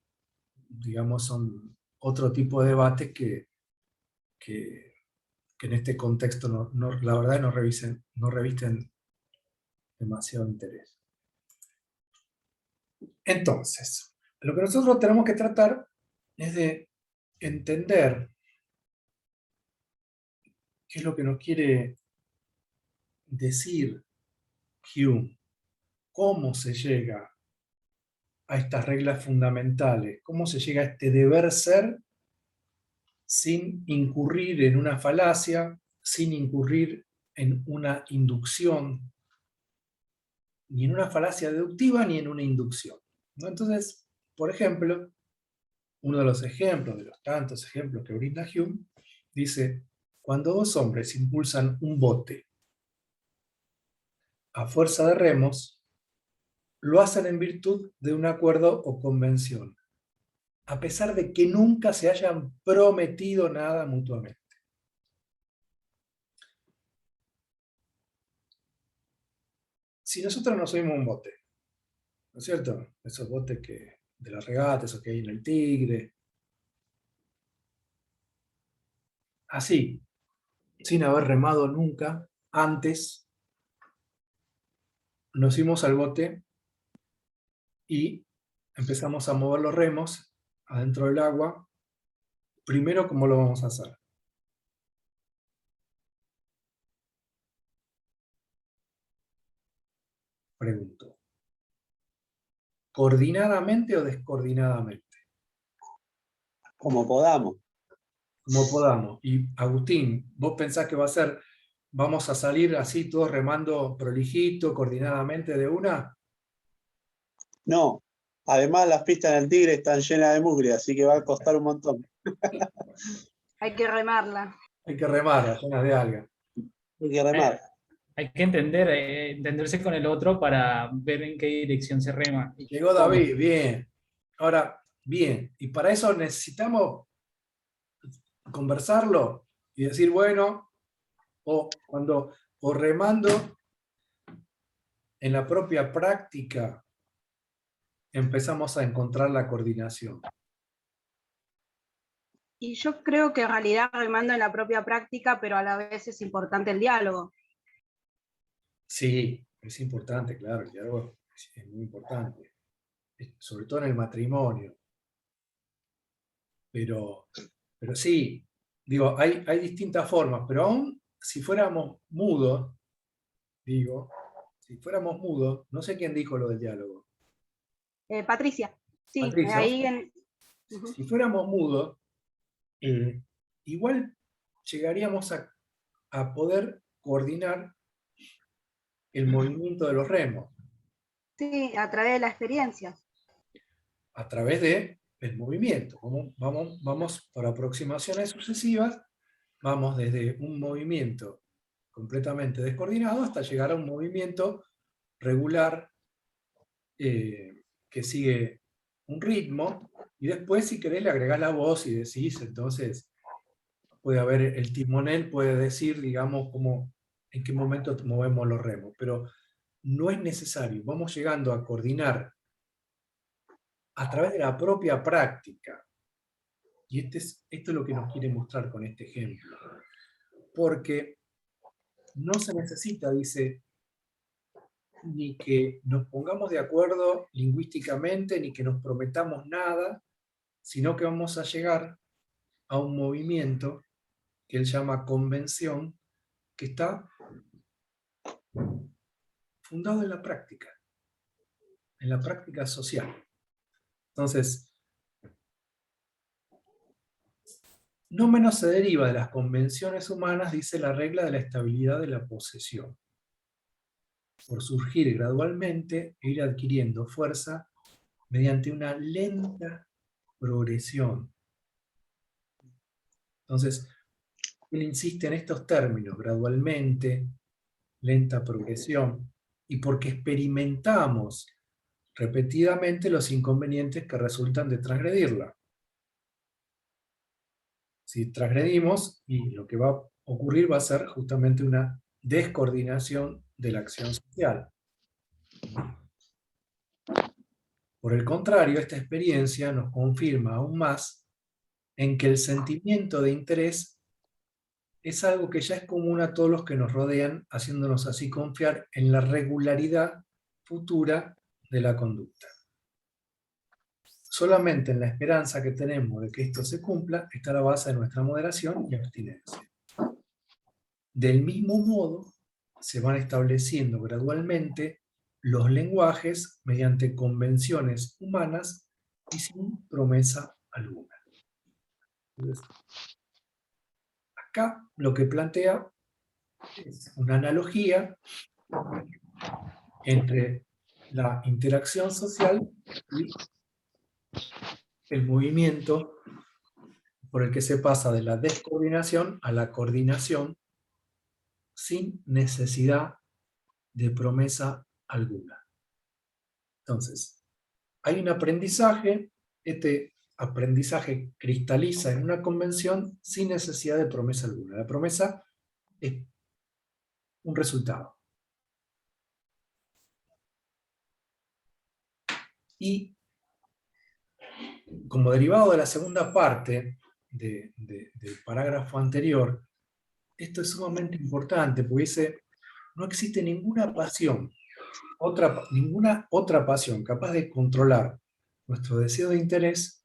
[SPEAKER 1] digamos, son otro tipo de debates que en este contexto la verdad no revisten demasiado interés. Entonces, lo que nosotros tenemos que tratar es de entender qué es lo que nos quiere decir Hume, cómo se llega a estas reglas fundamentales, cómo se llega a este deber ser sin incurrir en una falacia, sin incurrir en una inducción, ni en una falacia deductiva ni en una inducción, ¿no? Entonces, por ejemplo, uno de los ejemplos, de los tantos ejemplos que brinda Hume, dice: cuando dos hombres impulsan un bote a fuerza de remos, lo hacen en virtud de un acuerdo o convención, a pesar de que nunca se hayan prometido nada mutuamente. Si nosotros nos subimos a un bote, ¿no es cierto? Esos botes de la regata, esos que hay en el Tigre, así, sin haber remado nunca antes, nos fuimos al bote y empezamos a mover los remos adentro del agua. Primero, ¿cómo lo vamos a hacer? Pregunto. ¿Coordinadamente o descoordinadamente?
[SPEAKER 5] Como podamos.
[SPEAKER 1] Como podamos. Y Agustín, ¿vos pensás que va a ser, vamos a salir así todos remando prolijito, coordinadamente de una?
[SPEAKER 5] No. Además, las pistas en el Tigre están llenas de mugre, así que va a costar un montón.
[SPEAKER 2] Hay que remarla.
[SPEAKER 1] Hay que remar, llenas de algas.
[SPEAKER 5] Hay que remar.
[SPEAKER 6] Hay que entenderse con el otro para ver en qué dirección se rema.
[SPEAKER 1] Llegó David, bien. Ahora, bien, y para eso necesitamos conversarlo y decir, bueno, o remando en la propia práctica empezamos a encontrar la coordinación.
[SPEAKER 2] Y yo creo que en realidad remando en la propia práctica, pero a la vez es importante el diálogo.
[SPEAKER 1] Sí, es importante, claro, el diálogo es muy importante, sobre todo en el matrimonio. Pero sí, digo, hay distintas formas, pero aún si fuéramos mudos, si fuéramos mudos, no sé quién dijo lo del diálogo.
[SPEAKER 2] Patricia, sí,
[SPEAKER 1] Patricia,
[SPEAKER 2] ahí en...
[SPEAKER 1] si fuéramos mudos, igual llegaríamos a poder coordinar el movimiento de los remos
[SPEAKER 2] Sí, a través de la experiencia.
[SPEAKER 1] a través del movimiento. Vamos por aproximaciones sucesivas, vamos desde un movimiento completamente descoordinado hasta llegar a un movimiento regular que sigue un ritmo, y después, si querés, le agregás la voz y decís, entonces puede haber, el timonel puede decir, digamos, en qué momento movemos los remos, pero no es necesario, vamos llegando a coordinar a través de la propia práctica. Y esto es lo que nos quiere mostrar con este ejemplo. Porque no se necesita, dice, ni que nos pongamos de acuerdo lingüísticamente, ni que nos prometamos nada, sino que vamos a llegar a un movimiento que él llama convención, que está fundado en la práctica social. Entonces, no menos se deriva de las convenciones humanas, dice, la regla de la estabilidad de la posesión, por surgir gradualmente e ir adquiriendo fuerza mediante una lenta progresión. Entonces, él insiste en estos términos, gradualmente, lenta progresión, y porque experimentamos repetidamente los inconvenientes que resultan de transgredirla. Si transgredimos, y lo que va a ocurrir va a ser justamente una descoordinación de la acción social. Por el contrario, esta experiencia nos confirma aún más en que el sentimiento de interés es algo que ya es común a todos los que nos rodean, haciéndonos así confiar en la regularidad futura de la conducta. Solamente en la esperanza que tenemos de que esto se cumpla está la base de nuestra moderación y abstinencia. Del mismo modo, se van estableciendo gradualmente los lenguajes mediante convenciones humanas y sin promesa alguna. Entonces, acá lo que plantea es una analogía entre la interacción social y el movimiento por el que se pasa de la descoordinación a la coordinación sin necesidad de promesa alguna. Entonces, hay un aprendizaje, este aprendizaje cristaliza en una convención sin necesidad de promesa alguna. La promesa es un resultado. Y como derivado de la segunda parte del parágrafo anterior, esto es sumamente importante, porque dice, no existe ninguna pasión, ninguna otra pasión capaz de controlar nuestro deseo de interés,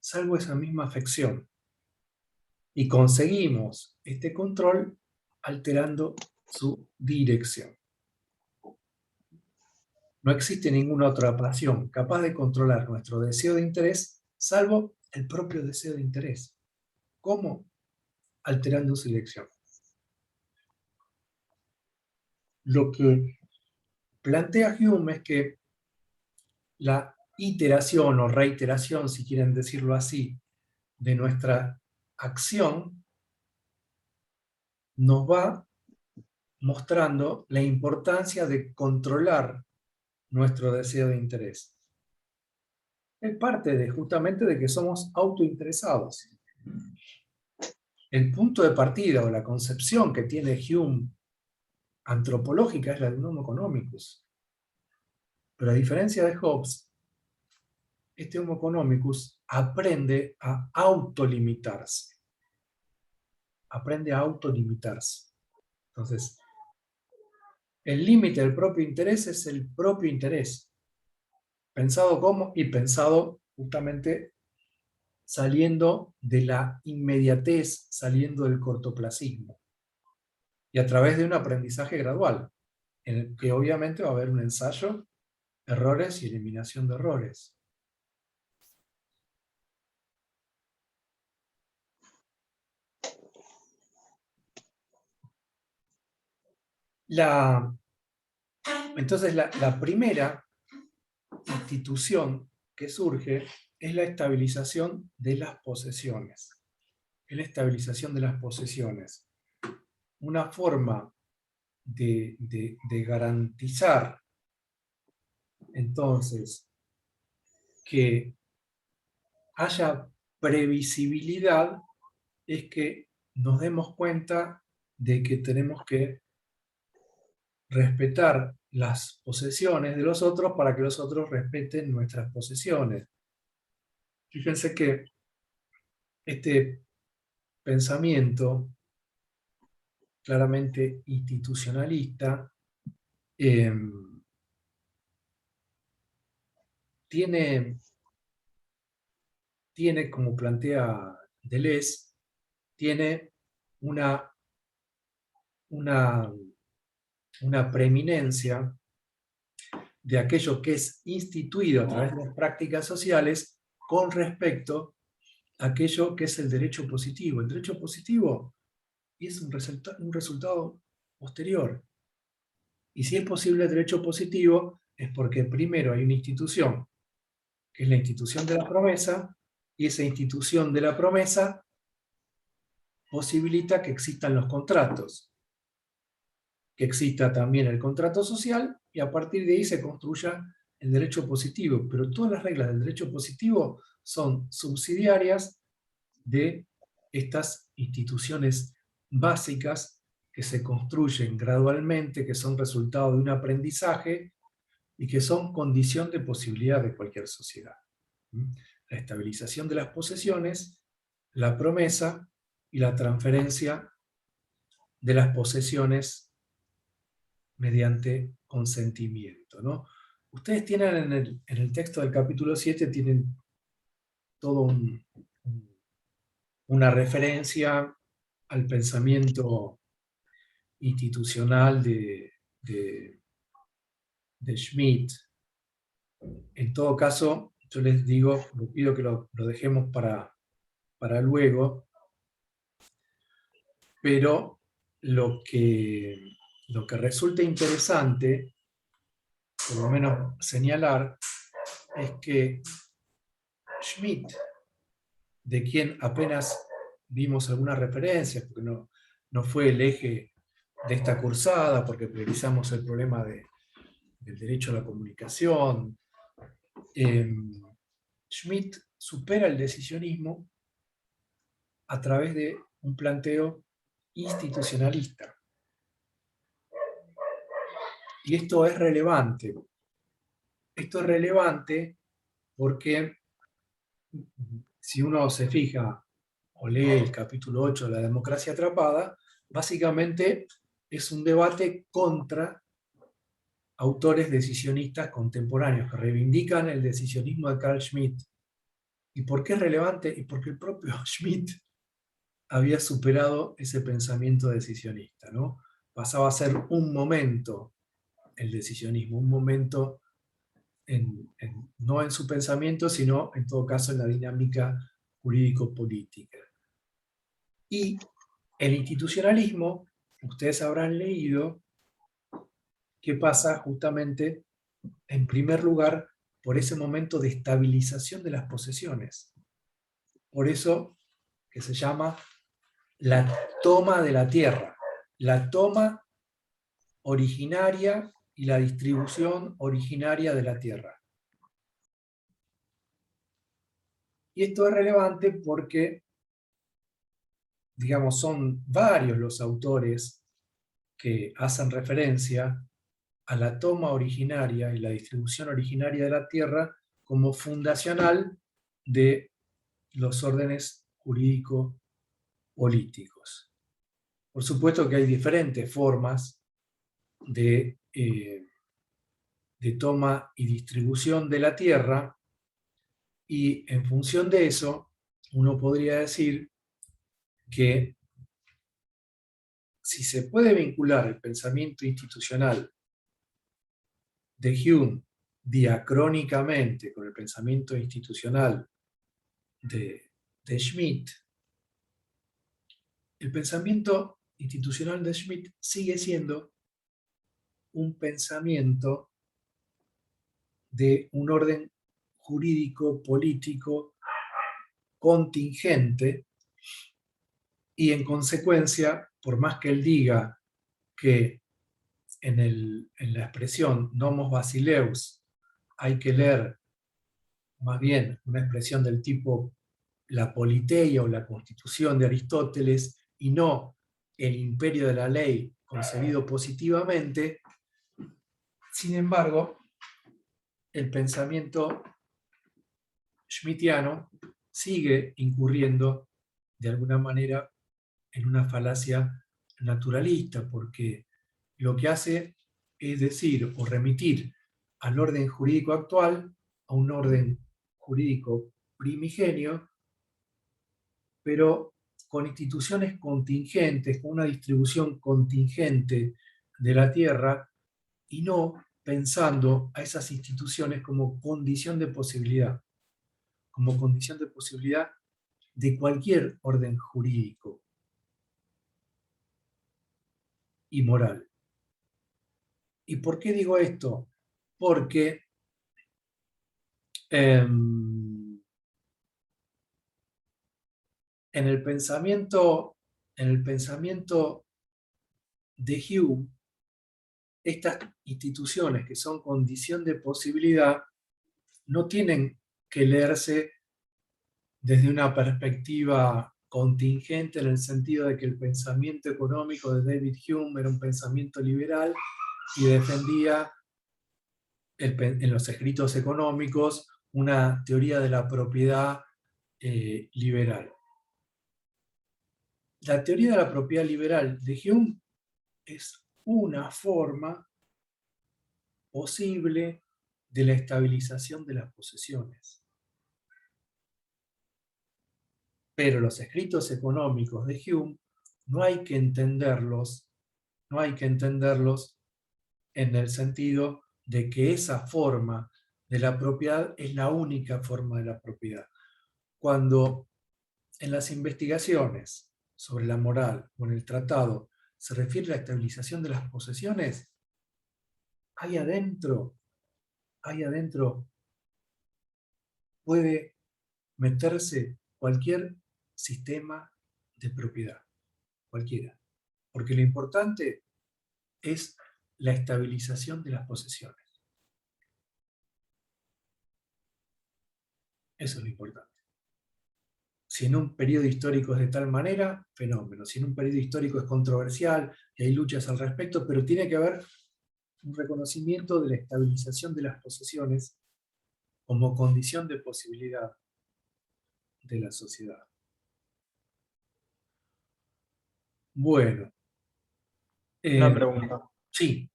[SPEAKER 1] salvo esa misma afección. Y conseguimos este control alterando su dirección. No existe ninguna otra pasión capaz de controlar nuestro deseo de interés, salvo el propio deseo de interés. ¿Cómo? Alterando su dirección. Lo que plantea Hume es que la iteración o reiteración, si quieren decirlo así, de nuestra acción nos va mostrando la importancia de controlar nuestro deseo de interés. Es parte justamente de que somos autointeresados. El punto de partida o la concepción que tiene Hume antropológica es la de un homo economicus. Pero a diferencia de Hobbes, este homo economicus aprende a autolimitarse. Aprende a autolimitarse. Entonces, el límite del propio interés es el propio interés. Pensado como y pensado justamente saliendo de la inmediatez, saliendo del cortoplacismo. Y a través de un aprendizaje gradual, en el que obviamente va a haber un ensayo, errores y eliminación de errores. Entonces la primera institución que surge es la estabilización de las posesiones. Es la estabilización de las posesiones. Una forma de garantizar entonces que haya previsibilidad es que nos demos cuenta de que tenemos que respetar las posesiones de los otros para que los otros respeten nuestras posesiones. Fíjense que este pensamiento claramente institucionalista tiene, como plantea Deleuze, tiene una preeminencia de aquello que es instituido a través de las prácticas sociales con respecto a aquello que es el derecho positivo. El derecho positivo es un resultado posterior. Y si es posible el derecho positivo, es porque primero hay una institución, que es la institución de la promesa, y esa institución de la promesa posibilita que existan los contratos, que exista también el contrato social, y a partir de ahí se construya el derecho positivo. Pero todas las reglas del derecho positivo son subsidiarias de estas instituciones básicas que se construyen gradualmente, que son resultado de un aprendizaje y que son condición de posibilidad de cualquier sociedad. La estabilización de las posesiones, la promesa y la transferencia de las posesiones mediante consentimiento, ¿no? Ustedes tienen en el texto del capítulo 7, tienen todo una referencia al pensamiento institucional de Schmitt. En todo caso, yo les digo, les pido que lo dejemos para luego, pero lo que resulta interesante, por lo menos señalar, es que Schmitt, de quien apenas vimos algunas referencias, porque no fue el eje de esta cursada, porque priorizamos el problema del derecho a la comunicación, Schmitt supera el decisionismo a través de un planteo institucionalista. Y esto es relevante. Esto es relevante porque si uno se fija o lee el capítulo 8 de La democracia atrapada, básicamente es un debate contra autores decisionistas contemporáneos que reivindican el decisionismo de Carl Schmitt. ¿Y por qué es relevante? Y porque el propio Schmitt había superado ese pensamiento decisionista, ¿no? Pasaba a ser un momento el decisionismo, un momento no en su pensamiento, sino en todo caso en la dinámica jurídico-política. Y el institucionalismo, ustedes habrán leído, que pasa justamente, en primer lugar, por ese momento de estabilización de las posesiones. Por eso que se llama la toma de la tierra, la toma originaria y la distribución originaria de la tierra. Y esto es relevante porque, digamos, son varios los autores que hacen referencia a la toma originaria y la distribución originaria de la tierra como fundacional de los órdenes jurídico-políticos. Por supuesto que hay diferentes formas de toma y distribución de la tierra, y en función de eso, uno podría decir que si se puede vincular el pensamiento institucional de Hume diacrónicamente con el pensamiento institucional de Schmitt, el pensamiento institucional de Schmitt sigue siendo un pensamiento de un orden jurídico, político, contingente, y en consecuencia, por más que él diga que en la expresión nomos basileus hay que leer más bien una expresión del tipo la politeia o la constitución de Aristóteles y no el imperio de la ley concebido positivamente, sin embargo, el pensamiento schmittiano sigue incurriendo de alguna manera en una falacia naturalista, porque lo que hace es decir o remitir al orden jurídico actual, a un orden jurídico primigenio, pero con instituciones contingentes, con una distribución contingente de la tierra, y no pensando a esas instituciones como condición de posibilidad de cualquier orden jurídico y moral. ¿Y por qué digo esto? Porque en el pensamiento de Hume, estas instituciones que son condición de posibilidad no tienen que leerse desde una perspectiva contingente, en el sentido de que el pensamiento económico de David Hume era un pensamiento liberal y defendía en los escritos económicos una teoría de la propiedad liberal. La teoría de la propiedad liberal de Hume es una forma posible de la estabilización de las posesiones. Pero los escritos económicos de Hume no hay que entenderlos en el sentido de que esa forma de la propiedad es la única forma de la propiedad. Cuando en las investigaciones sobre la moral o en el tratado se refiere a la estabilización de las posesiones, ahí adentro puede meterse cualquier sistema de propiedad, cualquiera. Porque lo importante es la estabilización de las posesiones. Eso es lo importante. Si en un periodo histórico es de tal manera, fenómeno. Si en un periodo histórico es controversial y hay luchas al respecto, pero tiene que haber un reconocimiento de la estabilización de las posesiones como condición de posibilidad de la sociedad. Bueno.
[SPEAKER 4] Una pregunta.
[SPEAKER 1] Sí.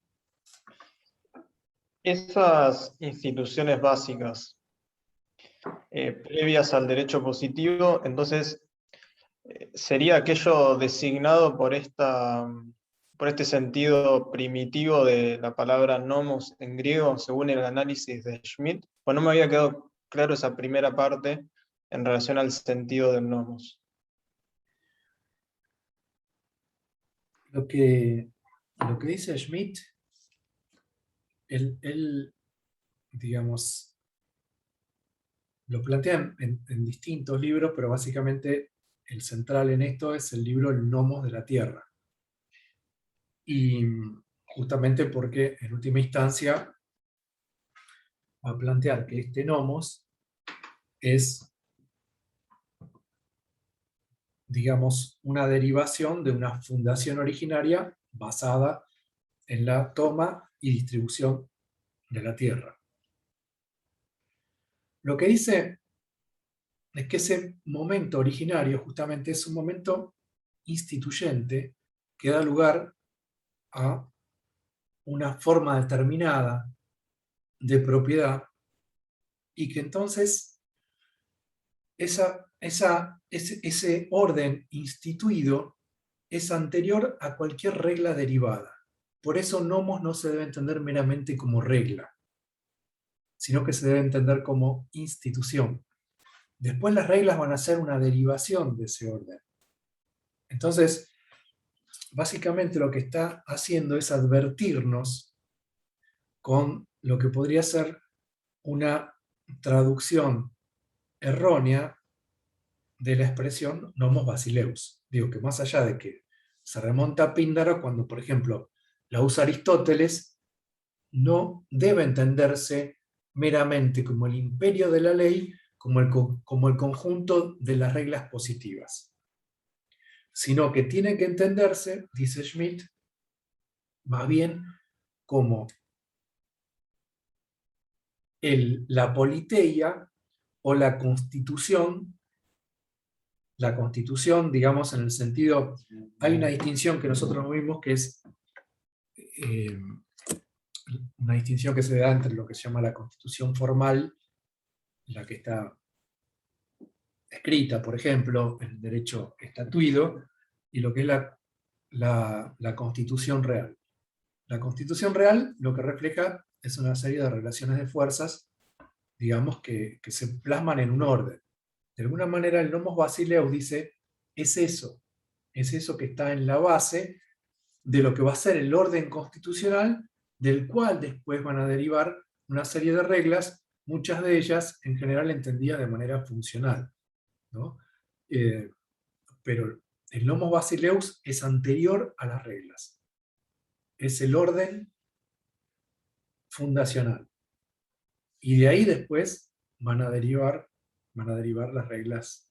[SPEAKER 4] Esas instituciones básicas previas al derecho positivo, entonces, ¿sería aquello designado por este sentido primitivo de la palabra nomos en griego, según el análisis de Schmitt? Pues no me había quedado claro esa primera parte en relación al sentido del nomos.
[SPEAKER 1] Lo que dice Schmitt, él digamos, lo plantea en distintos libros, pero básicamente el central en esto es el libro El Nomos de la Tierra. Y justamente porque en última instancia va a plantear que este nomos es, digamos, una derivación de una fundación originaria basada en la toma y distribución de la tierra. Lo que dice es que ese momento originario justamente es un momento instituyente que da lugar a una forma determinada de propiedad y que entonces ese orden instituido es anterior a cualquier regla derivada. Por eso nomos no se debe entender meramente como regla, sino que se debe entender como institución. Después las reglas van a ser una derivación de ese orden. Entonces, básicamente lo que está haciendo es advertirnos con lo que podría ser una traducción errónea de la expresión nomos basileus. Digo que más allá de que se remonta a Píndaro, cuando por ejemplo la usa Aristóteles, no debe entenderse meramente como el imperio de la ley, como el conjunto de las reglas positivas, sino que tiene que entenderse, dice Schmitt, más bien como la politeia o la constitución, digamos, en el sentido, hay una distinción que nosotros vimos que es una distinción que se da entre lo que se llama la constitución formal, la que está escrita, por ejemplo, en el derecho estatuido, y lo que es la constitución real. La constitución real lo que refleja es una serie de relaciones de fuerzas, digamos, que se plasman en un orden. De alguna manera el nomos basileus dice, es eso que está en la base de lo que va a ser el orden constitucional, del cual después van a derivar una serie de reglas, muchas de ellas en general entendidas de manera funcional, ¿no? Pero el nomos basileus es anterior a las reglas. Es el orden fundacional. Y de ahí después van a derivar las reglas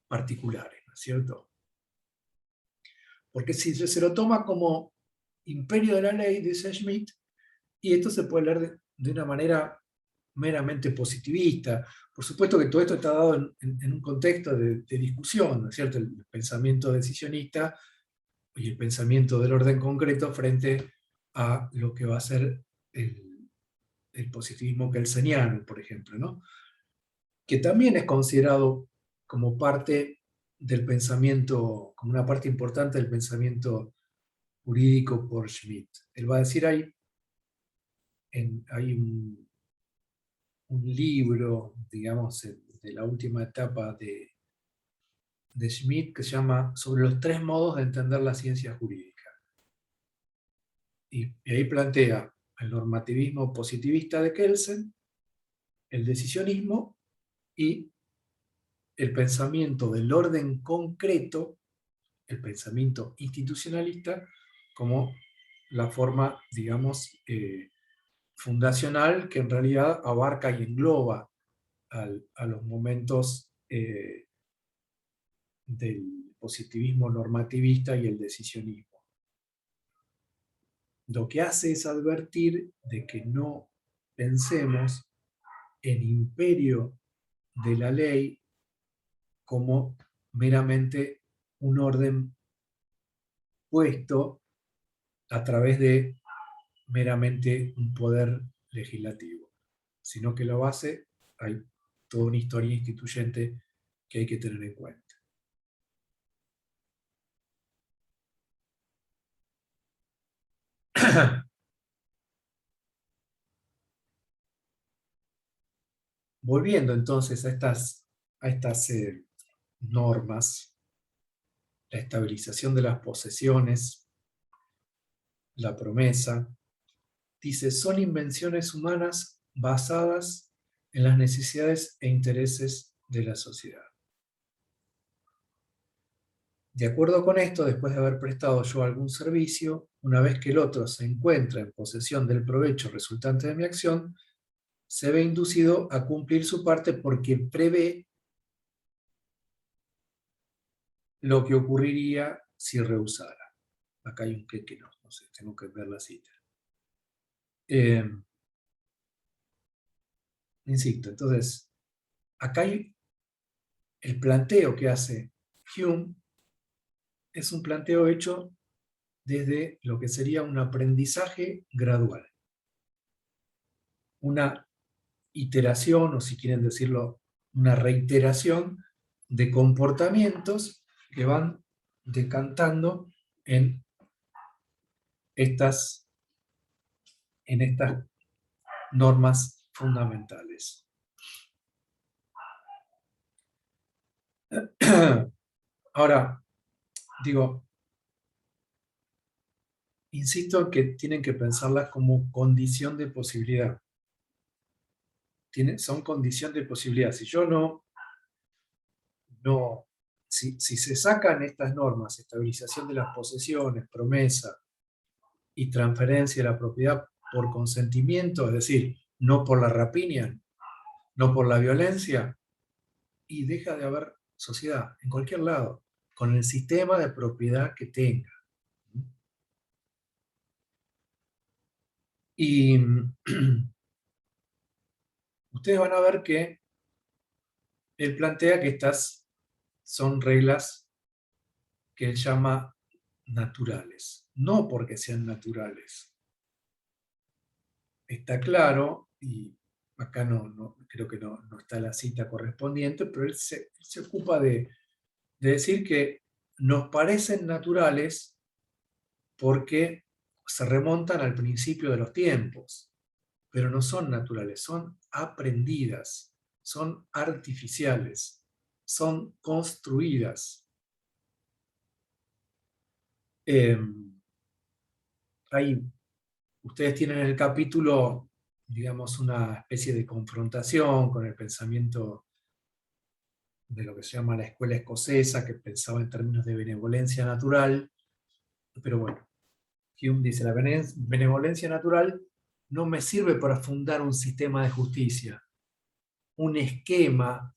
[SPEAKER 1] particulares, ¿no es cierto? Porque si se lo toma como imperio de la ley, dice Schmitt, y esto se puede leer de una manera meramente positivista. Por supuesto que todo esto está dado en un contexto de discusión, ¿no es cierto? El pensamiento decisionista y el pensamiento del orden concreto frente a lo que va a ser el positivismo kelseniano, por ejemplo, ¿no? Que también es considerado como parte del pensamiento, como una parte importante del pensamiento jurídico por Schmitt. Él va a decir hay un libro, digamos, de la última etapa de Schmitt que se llama Sobre los 3 modos de entender la ciencia jurídica. Y ahí plantea el normativismo positivista de Kelsen, el decisionismo y el pensamiento del orden concreto, el pensamiento institucionalista, como la forma, digamos, fundacional que en realidad abarca y engloba a los momentos del positivismo normativista y el decisionismo. Lo que hace es advertir de que no pensemos en imperio de la ley como meramente un orden puesto a través de meramente un poder legislativo, sino que la base hay toda una historia instituyente que hay que tener en cuenta. Volviendo entonces a estas normas, la estabilización de las posesiones, la promesa, dice, son invenciones humanas basadas en las necesidades e intereses de la sociedad. De acuerdo con esto, después de haber prestado yo algún servicio, una vez que el otro se encuentra en posesión del provecho resultante de mi acción, se ve inducido a cumplir su parte porque prevé lo que ocurriría si rehusara. Acá hay un que no sé, tengo que ver la cita. Insisto, entonces, acá hay el planteo que hace Hume, es un planteo hecho desde lo que sería un aprendizaje gradual. Una iteración, o si quieren decirlo, una reiteración de comportamientos que van decantando en estas normas fundamentales. Ahora, digo, insisto en que tienen que pensarlas como condición de posibilidad. Son condición de posibilidad. Si yo si se sacan estas normas, estabilización de las posesiones, promesa y transferencia de la propiedad por consentimiento, es decir, no por la rapiña, no por la violencia, y deja de haber sociedad en cualquier lado, con el sistema de propiedad que tenga. Y ustedes van a ver que él plantea que estas son reglas que él llama naturales, no porque sean naturales. Está claro, y acá creo que no está la cita correspondiente, pero él se ocupa de decir que nos parecen naturales porque se remontan al principio de los tiempos, pero no son naturales, son aprendidas, son artificiales, son construidas. Ustedes tienen en el capítulo, digamos, una especie de confrontación con el pensamiento de lo que se llama la escuela escocesa, que pensaba en términos de benevolencia natural, pero bueno, Hume dice, la benevolencia natural no me sirve para fundar un sistema de justicia, un esquema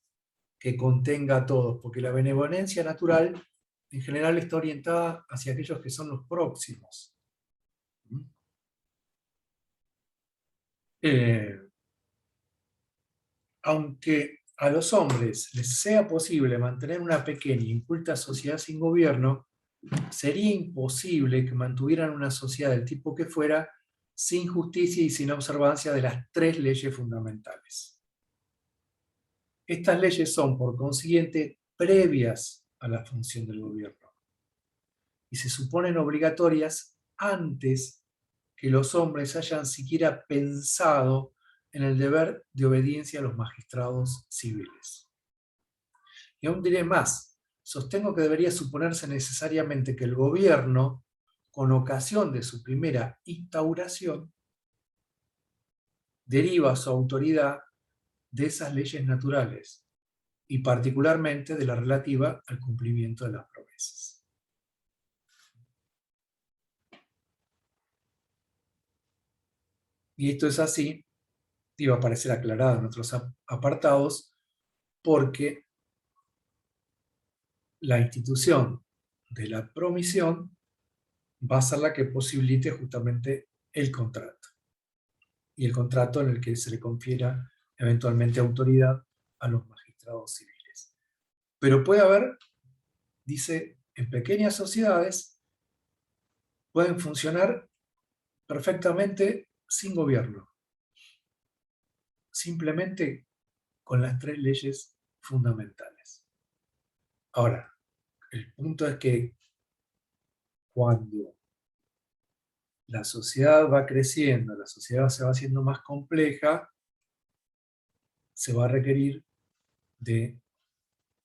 [SPEAKER 1] que contenga a todos, porque la benevolencia natural en general está orientada hacia aquellos que son los próximos. Aunque a los hombres les sea posible mantener una pequeña y inculta sociedad sin gobierno, sería imposible que mantuvieran una sociedad del tipo que fuera sin justicia y sin observancia de las 3 leyes fundamentales. Estas leyes son, por consiguiente, previas a la función del gobierno y se suponen obligatorias antes que los hombres hayan siquiera pensado en el deber de obediencia a los magistrados civiles. Y aún diré más, sostengo que debería suponerse necesariamente que el gobierno, con ocasión de su primera instauración, deriva su autoridad de esas leyes naturales, y particularmente de la relativa al cumplimiento de las promesas. Y esto es así, y va a aparecer aclarado en otros apartados, porque la institución de la promisión va a ser la que posibilite justamente el contrato. Y el contrato en el que se le confiera eventualmente autoridad a los magistrados civiles. Pero puede haber, dice, en pequeñas sociedades pueden funcionar perfectamente sin gobierno, simplemente con las 3 leyes fundamentales. Ahora, el punto es que cuando la sociedad va creciendo, la sociedad se va haciendo más compleja, se va a requerir de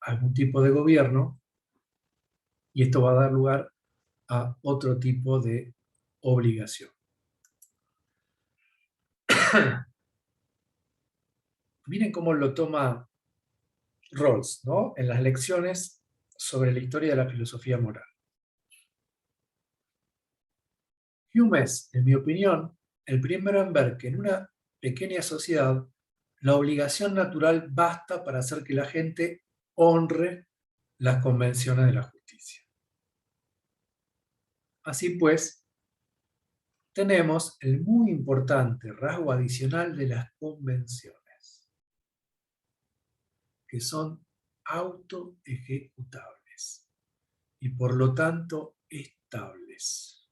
[SPEAKER 1] algún tipo de gobierno y esto va a dar lugar a otro tipo de obligación. Miren cómo lo toma Rawls, ¿no? En las lecciones sobre la historia de la filosofía moral. Hume es, en mi opinión, el primero en ver que en una pequeña sociedad la obligación natural basta para hacer que la gente honre las convenciones de la justicia. Así pues, tenemos el muy importante rasgo adicional de las convenciones, que son autoejecutables y por lo tanto estables.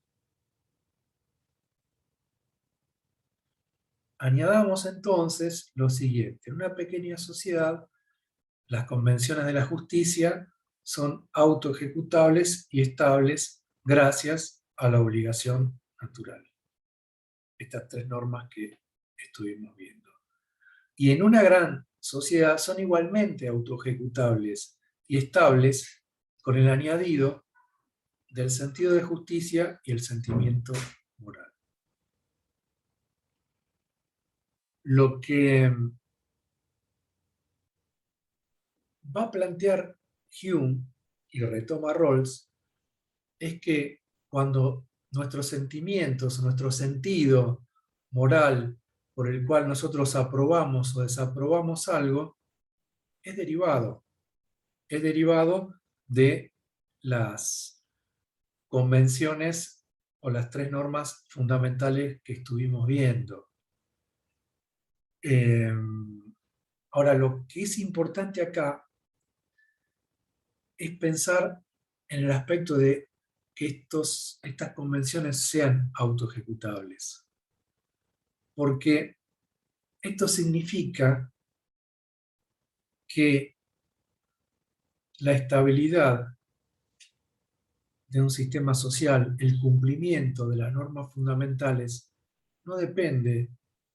[SPEAKER 1] Añadamos entonces lo siguiente: en una pequeña sociedad, las convenciones de la justicia son autoejecutables y estables gracias a la obligación natural. Estas 3 normas que estuvimos viendo. Y en una gran sociedad son igualmente autoejecutables y estables con el añadido del sentido de justicia y el sentimiento moral. Lo que va a plantear Hume, y retoma Rawls, es que cuando nuestros sentimientos, nuestro sentido moral por el cual nosotros aprobamos o desaprobamos algo, es derivado de las convenciones o las 3 normas fundamentales que estuvimos viendo. Ahora, lo que es importante acá es pensar en el aspecto de que estas convenciones sean autoejecutables. Porque esto significa que la estabilidad de un sistema social, el cumplimiento de las normas fundamentales, no depende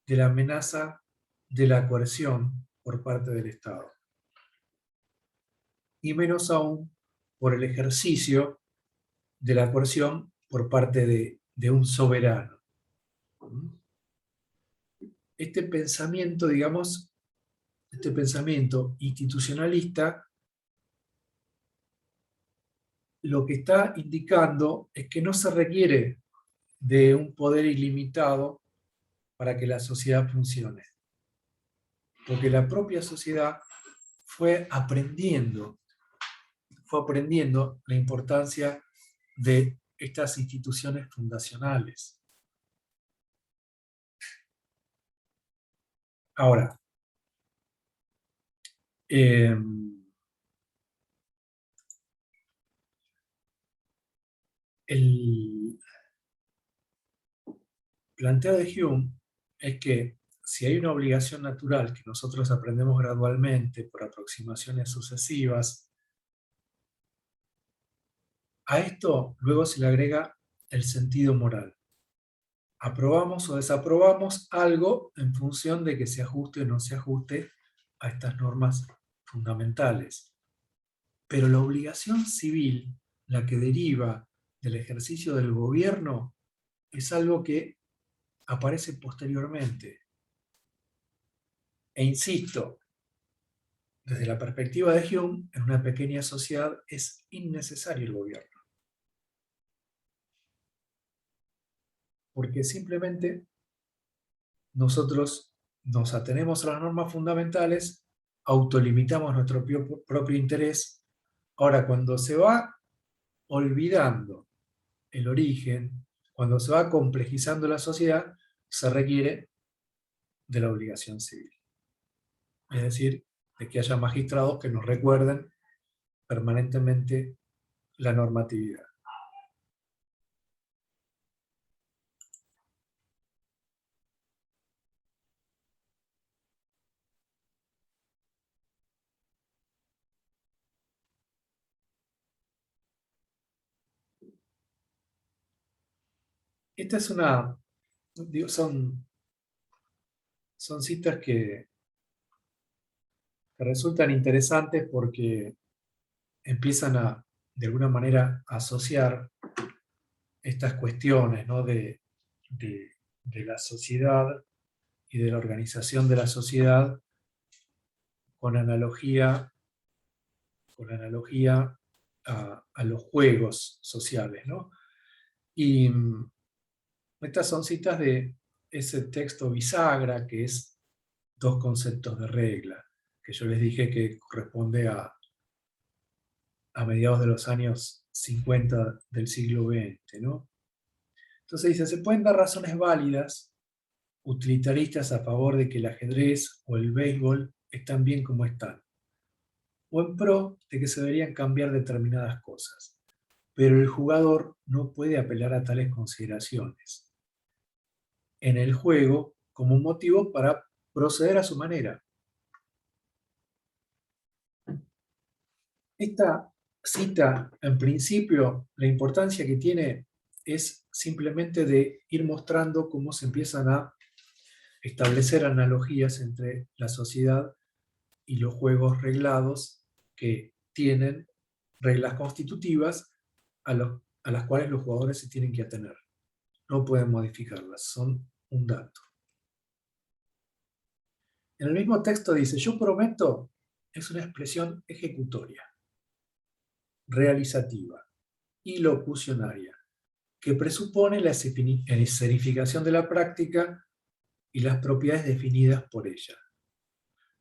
[SPEAKER 1] de la amenaza de la coerción por parte del Estado. Y menos aún por el ejercicio de la coerción por parte de un soberano. Este pensamiento, digamos, este pensamiento institucionalista, lo que está indicando es que no se requiere de un poder ilimitado para que la sociedad funcione. Porque la propia sociedad fue aprendiendo la importancia de estas instituciones fundacionales. Ahora, el planteo de Hume es que si hay una obligación natural que nosotros aprendemos gradualmente por aproximaciones sucesivas, a esto luego se le agrega el sentido moral. Aprobamos o desaprobamos algo en función de que se ajuste o no se ajuste a estas normas fundamentales. Pero la obligación civil, la que deriva del ejercicio del gobierno, es algo que aparece posteriormente. E insisto, desde la perspectiva de Hume, en una pequeña sociedad es innecesario el gobierno. Porque simplemente nosotros nos atenemos a las normas fundamentales, autolimitamos nuestro propio interés. Ahora, cuando se va olvidando el origen, cuando se va complejizando la sociedad, se requiere de la obligación civil. Es decir, de que haya magistrados que nos recuerden permanentemente la normatividad. Esta es una, digo, son citas que resultan interesantes porque empiezan a, de alguna manera, a asociar estas cuestiones, ¿no? de la sociedad y de la organización de la sociedad con analogía a los juegos sociales, ¿no? Y estas son citas de ese texto bisagra, que es Dos conceptos de regla, que yo les dije que corresponde a mediados de los años 50 del siglo XX, ¿no? Entonces dice, se pueden dar razones válidas, utilitaristas a favor de que el ajedrez o el béisbol están bien como están, o en pro de que se deberían cambiar determinadas cosas, pero el jugador no puede apelar a tales consideraciones en el juego como un motivo para proceder a su manera. Esta cita, en principio, la importancia que tiene es simplemente de ir mostrando cómo se empiezan a establecer analogías entre la sociedad y los juegos reglados que tienen reglas constitutivas a las cuales los jugadores se tienen que atener. No pueden modificarlas, son un dato. En el mismo texto dice, yo prometo, es una expresión ejecutoria, realizativa y locucionaria, que presupone la escenificación de la práctica y las propiedades definidas por ella.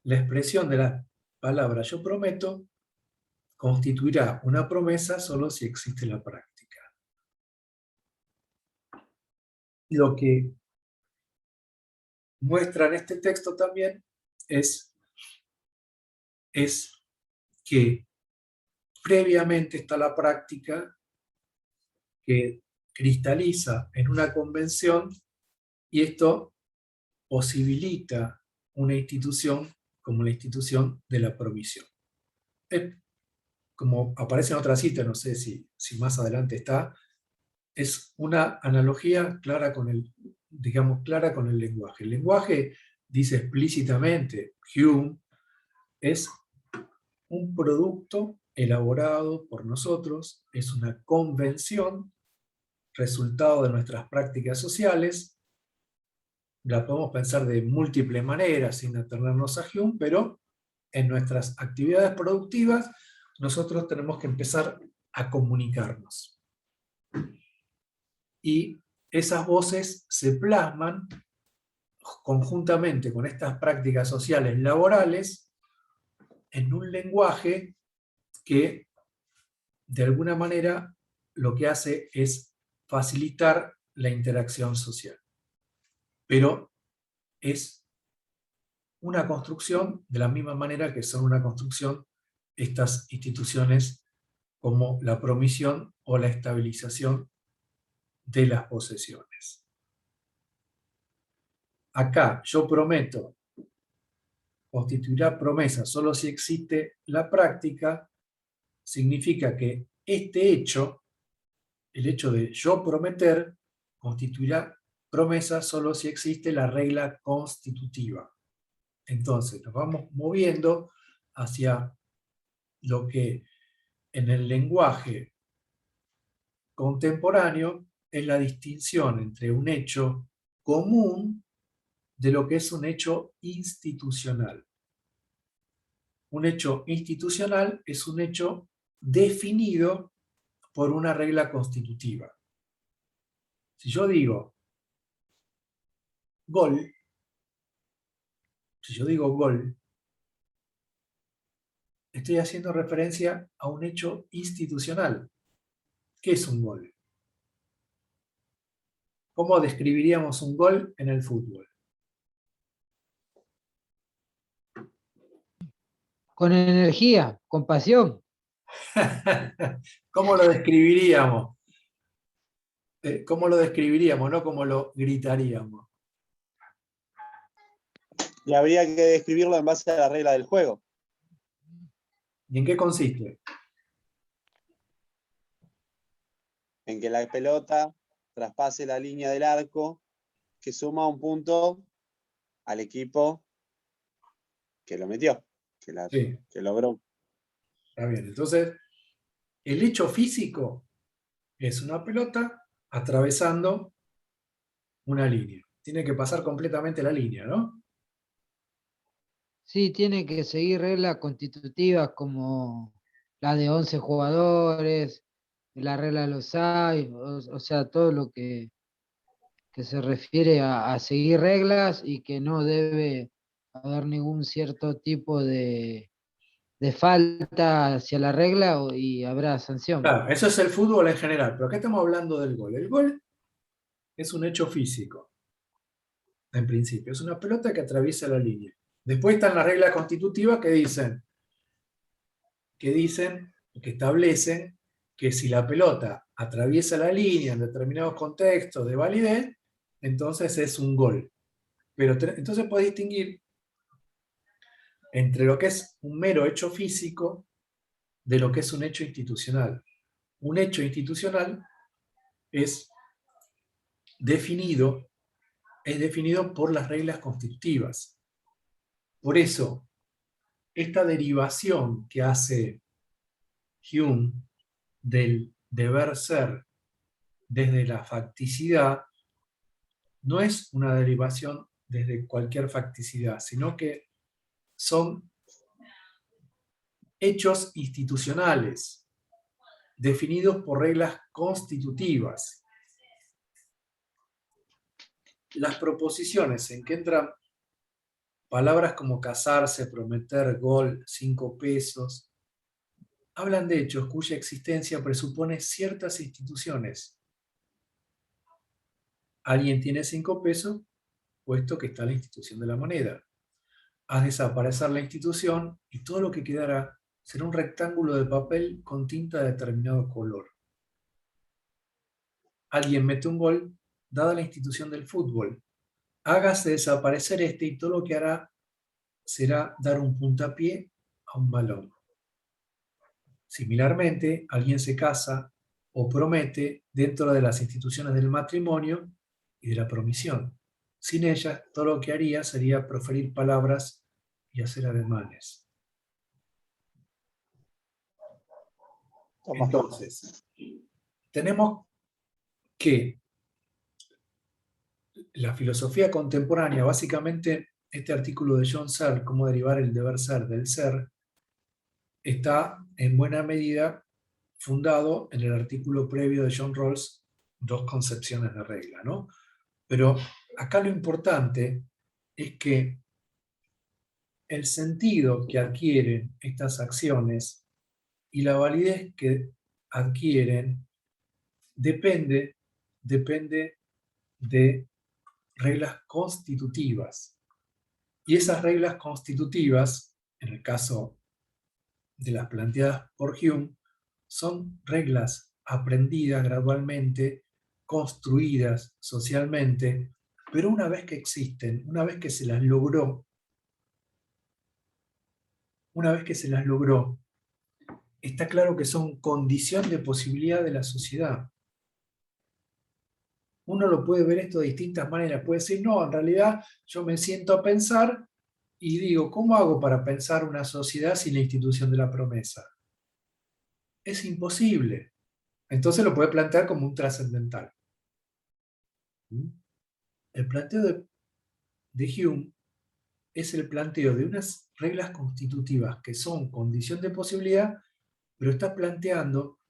[SPEAKER 1] La expresión de la palabra yo prometo constituirá una promesa solo si existe la práctica. Lo que muestra en este texto también es que previamente está la práctica que cristaliza en una convención y esto posibilita una institución como la institución de la promisión. Como aparece en otra cita, no sé si más adelante está, es una analogía clara con el lenguaje. El lenguaje, dice explícitamente Hume, es un producto elaborado por nosotros, es una convención, resultado de nuestras prácticas sociales. La podemos pensar de múltiples maneras sin atenernos a Hume, pero en nuestras actividades productivas nosotros tenemos que empezar a comunicarnos. Y esas voces se plasman conjuntamente con estas prácticas sociales laborales en un lenguaje que de alguna manera lo que hace es facilitar la interacción social. Pero es una construcción de la misma manera que son una construcción estas instituciones como la promisión o la estabilización de las posesiones. Acá yo prometo, constituirá promesa solo si existe la práctica, significa que este hecho, el hecho de yo prometer, constituirá promesa solo si existe la regla constitutiva. Entonces nos vamos moviendo hacia lo que en el lenguaje contemporáneo es la distinción entre un hecho común de lo que es un hecho institucional. Un hecho institucional es un hecho definido por una regla constitutiva. Si yo digo gol, estoy haciendo referencia a un hecho institucional. ¿Qué es un gol? ¿Cómo describiríamos un gol en el fútbol?
[SPEAKER 7] Con energía, con pasión.
[SPEAKER 1] ¿Cómo lo describiríamos? ¿Cómo lo describiríamos, no cómo lo gritaríamos?
[SPEAKER 5] Y habría que describirlo en base a la regla del juego.
[SPEAKER 1] ¿Y en qué consiste?
[SPEAKER 5] En que la pelota traspase la línea del arco, que suma un punto al equipo que lo metió,
[SPEAKER 1] Sí,
[SPEAKER 5] que logró.
[SPEAKER 1] está bien. Entonces, el hecho físico es una pelota atravesando una línea. Tiene que pasar completamente la línea, ¿no?
[SPEAKER 7] Sí, tiene que seguir reglas constitutivas como la de 11 jugadores, la regla de los 6, o sea, todo lo que se refiere a seguir reglas y que no debe haber ningún cierto tipo de falta hacia la regla y habrá sanción.
[SPEAKER 1] Claro, eso es el fútbol en general, pero acá estamos hablando del gol. El gol es un hecho físico, en principio. Es una pelota que atraviesa la línea. Después están las reglas constitutivas que establecen que si la pelota atraviesa la línea en determinados contextos de validez, entonces es un gol. Pero entonces puede distinguir entre lo que es un mero hecho físico de lo que es un hecho institucional. Un hecho institucional es definido por las reglas constitutivas. Por eso, esta derivación que hace Hume del deber ser desde la facticidad no es una derivación desde cualquier facticidad, sino que son hechos institucionales definidos por reglas constitutivas. Las proposiciones en que entran palabras como casarse, prometer, gol, 5 pesos, hablan de hechos cuya existencia presupone ciertas instituciones. Alguien tiene 5 pesos, puesto que está la institución de la moneda. Haz desaparecer la institución y todo lo que quedará será un rectángulo de papel con tinta de determinado color. Alguien mete un gol, dada la institución del fútbol. Hágase desaparecer este y todo lo que hará será dar un puntapié a un balón. Similarmente, alguien se casa o promete dentro de las instituciones del matrimonio y de la promisión. Sin ellas, todo lo que haría sería proferir palabras y hacer ademanes. Entonces, tenemos que la filosofía contemporánea, básicamente este artículo de John Searle, cómo derivar el deber ser del ser, está en buena medida fundado en el artículo previo de John Rawls, Dos concepciones de regla, ¿no? Pero acá lo importante es que el sentido que adquieren estas acciones y la validez que adquieren depende de reglas constitutivas. Y esas reglas constitutivas, en el caso de las planteadas por Hume, son reglas aprendidas gradualmente, construidas socialmente, pero una vez que existen, una vez que se las logró, está claro que son condición de posibilidad de la sociedad. Uno lo puede ver esto de distintas maneras. Puede decir, no, en realidad yo me siento a pensar y digo, ¿cómo hago para pensar una sociedad sin la institución de la promesa? Es imposible. Entonces lo puede plantear como un trascendental. El planteo de Hume es el planteo de unas reglas constitutivas que son condición de posibilidad, pero está planteando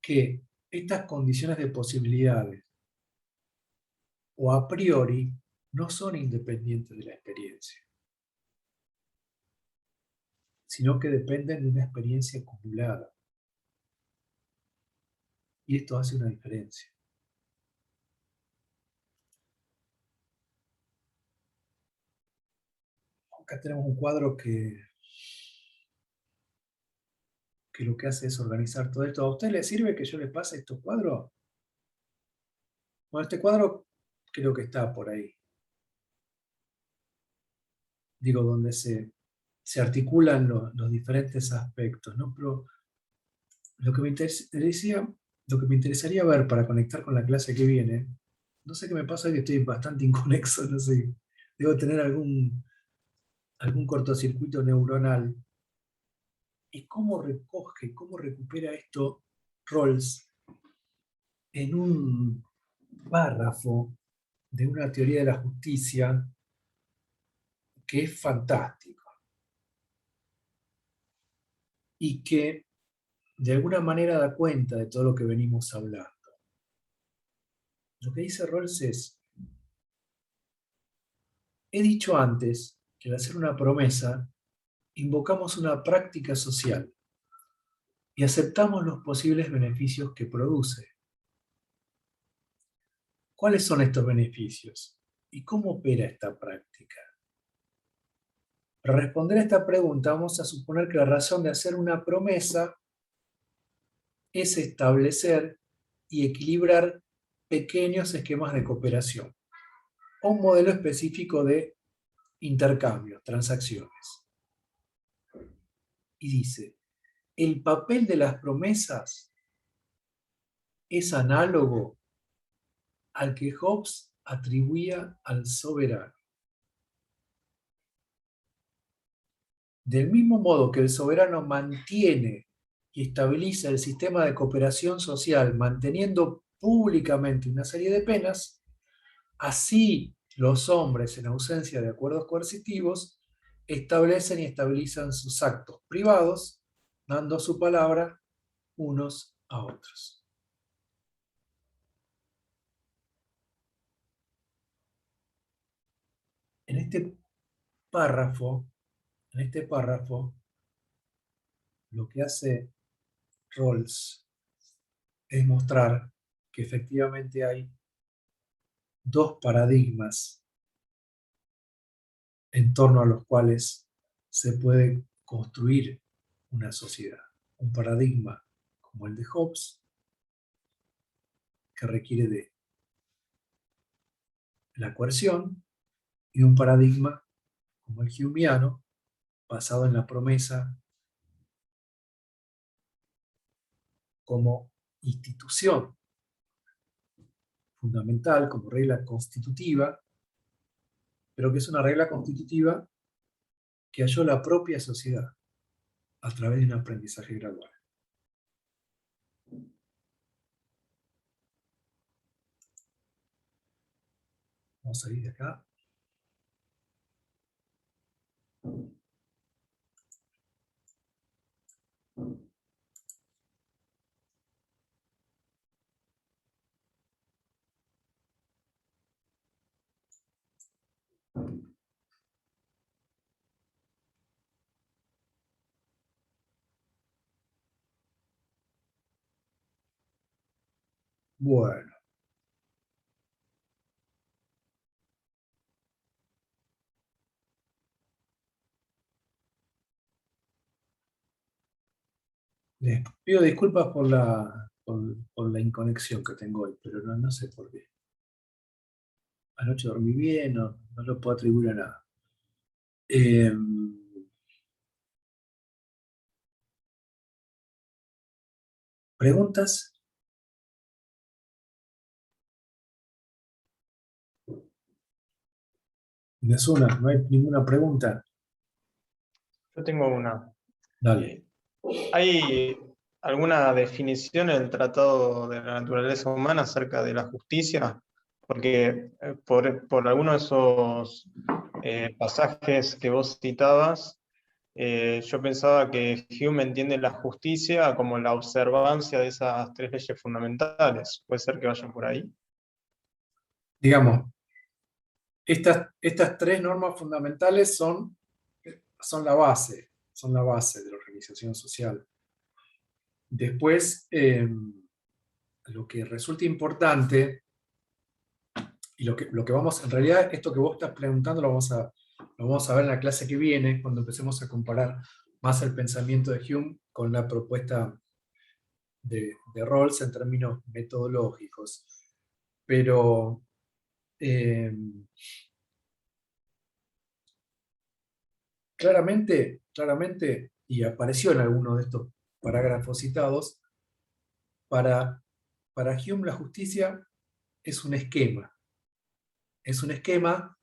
[SPEAKER 1] que estas condiciones de posibilidades o a priori no son independientes de la experiencia, sino que dependen de una experiencia acumulada. Y esto hace una diferencia. Acá tenemos un cuadro que lo que hace es organizar todo esto. ¿A usted le sirve que yo le pase estos cuadros? Bueno, este cuadro creo que está por ahí. Digo, donde se articulan los diferentes aspectos, ¿no? Pero lo que me interesaría ver para conectar con la clase que viene, no sé qué me pasa, que estoy bastante inconexo, no sé, debo tener algún cortocircuito neuronal. ¿Y cómo recoge, cómo recupera esto Rawls en un párrafo de una teoría de la justicia que es fantástico y que de alguna manera da cuenta de todo lo que venimos hablando? Lo que dice Rawls es: he dicho antes que al hacer una promesa invocamos una práctica social y aceptamos los posibles beneficios que produce. ¿Cuáles son estos beneficios? ¿Y cómo opera esta práctica? Para responder a esta pregunta vamos a suponer que la razón de hacer una promesa es establecer y equilibrar pequeños esquemas de cooperación o un modelo específico de intercambios, transacciones. Y dice, el papel de las promesas es análogo al que Hobbes atribuía al soberano. Del mismo modo que el soberano mantiene y estabiliza el sistema de cooperación social manteniendo públicamente una serie de penas, así los hombres, en ausencia de acuerdos coercitivos, establecen y estabilizan sus actos privados, dando su palabra unos a otros. En este párrafo, lo que hace Rawls es mostrar que efectivamente hay dos paradigmas en torno a los cuales se puede construir una sociedad. Un paradigma como el de Hobbes, que requiere de la coerción, y un paradigma como el humeano, basado en la promesa como institución fundamental, como regla constitutiva, pero que es una regla constitutiva que halló la propia sociedad a través de un aprendizaje gradual. Vamos a salir de acá. Bueno, Les pido disculpas por la inconexión que tengo hoy, pero no sé por qué. Anoche dormí bien, no lo puedo atribuir a nada. ¿Preguntas? Nesuna, no hay ninguna pregunta.
[SPEAKER 4] Yo tengo una.
[SPEAKER 1] Dale.
[SPEAKER 4] ¿Hay alguna definición en el Tratado de la Naturaleza Humana acerca de la justicia? Porque por algunos de esos pasajes que vos citabas, yo pensaba que Hume entiende la justicia como la observancia de esas tres leyes fundamentales. ¿Puede ser que vayan por ahí?
[SPEAKER 1] Digamos, estas tres normas fundamentales son la base de la organización social. Después, lo que resulta importante, y lo que vamos, en realidad, esto que vos estás preguntando lo vamos a ver en la clase que viene, cuando empecemos a comparar más el pensamiento de Hume con la propuesta de Rawls en términos metodológicos. Pero claramente, y apareció en alguno de estos parágrafos citados, para Hume la justicia es un esquema. Es un esquema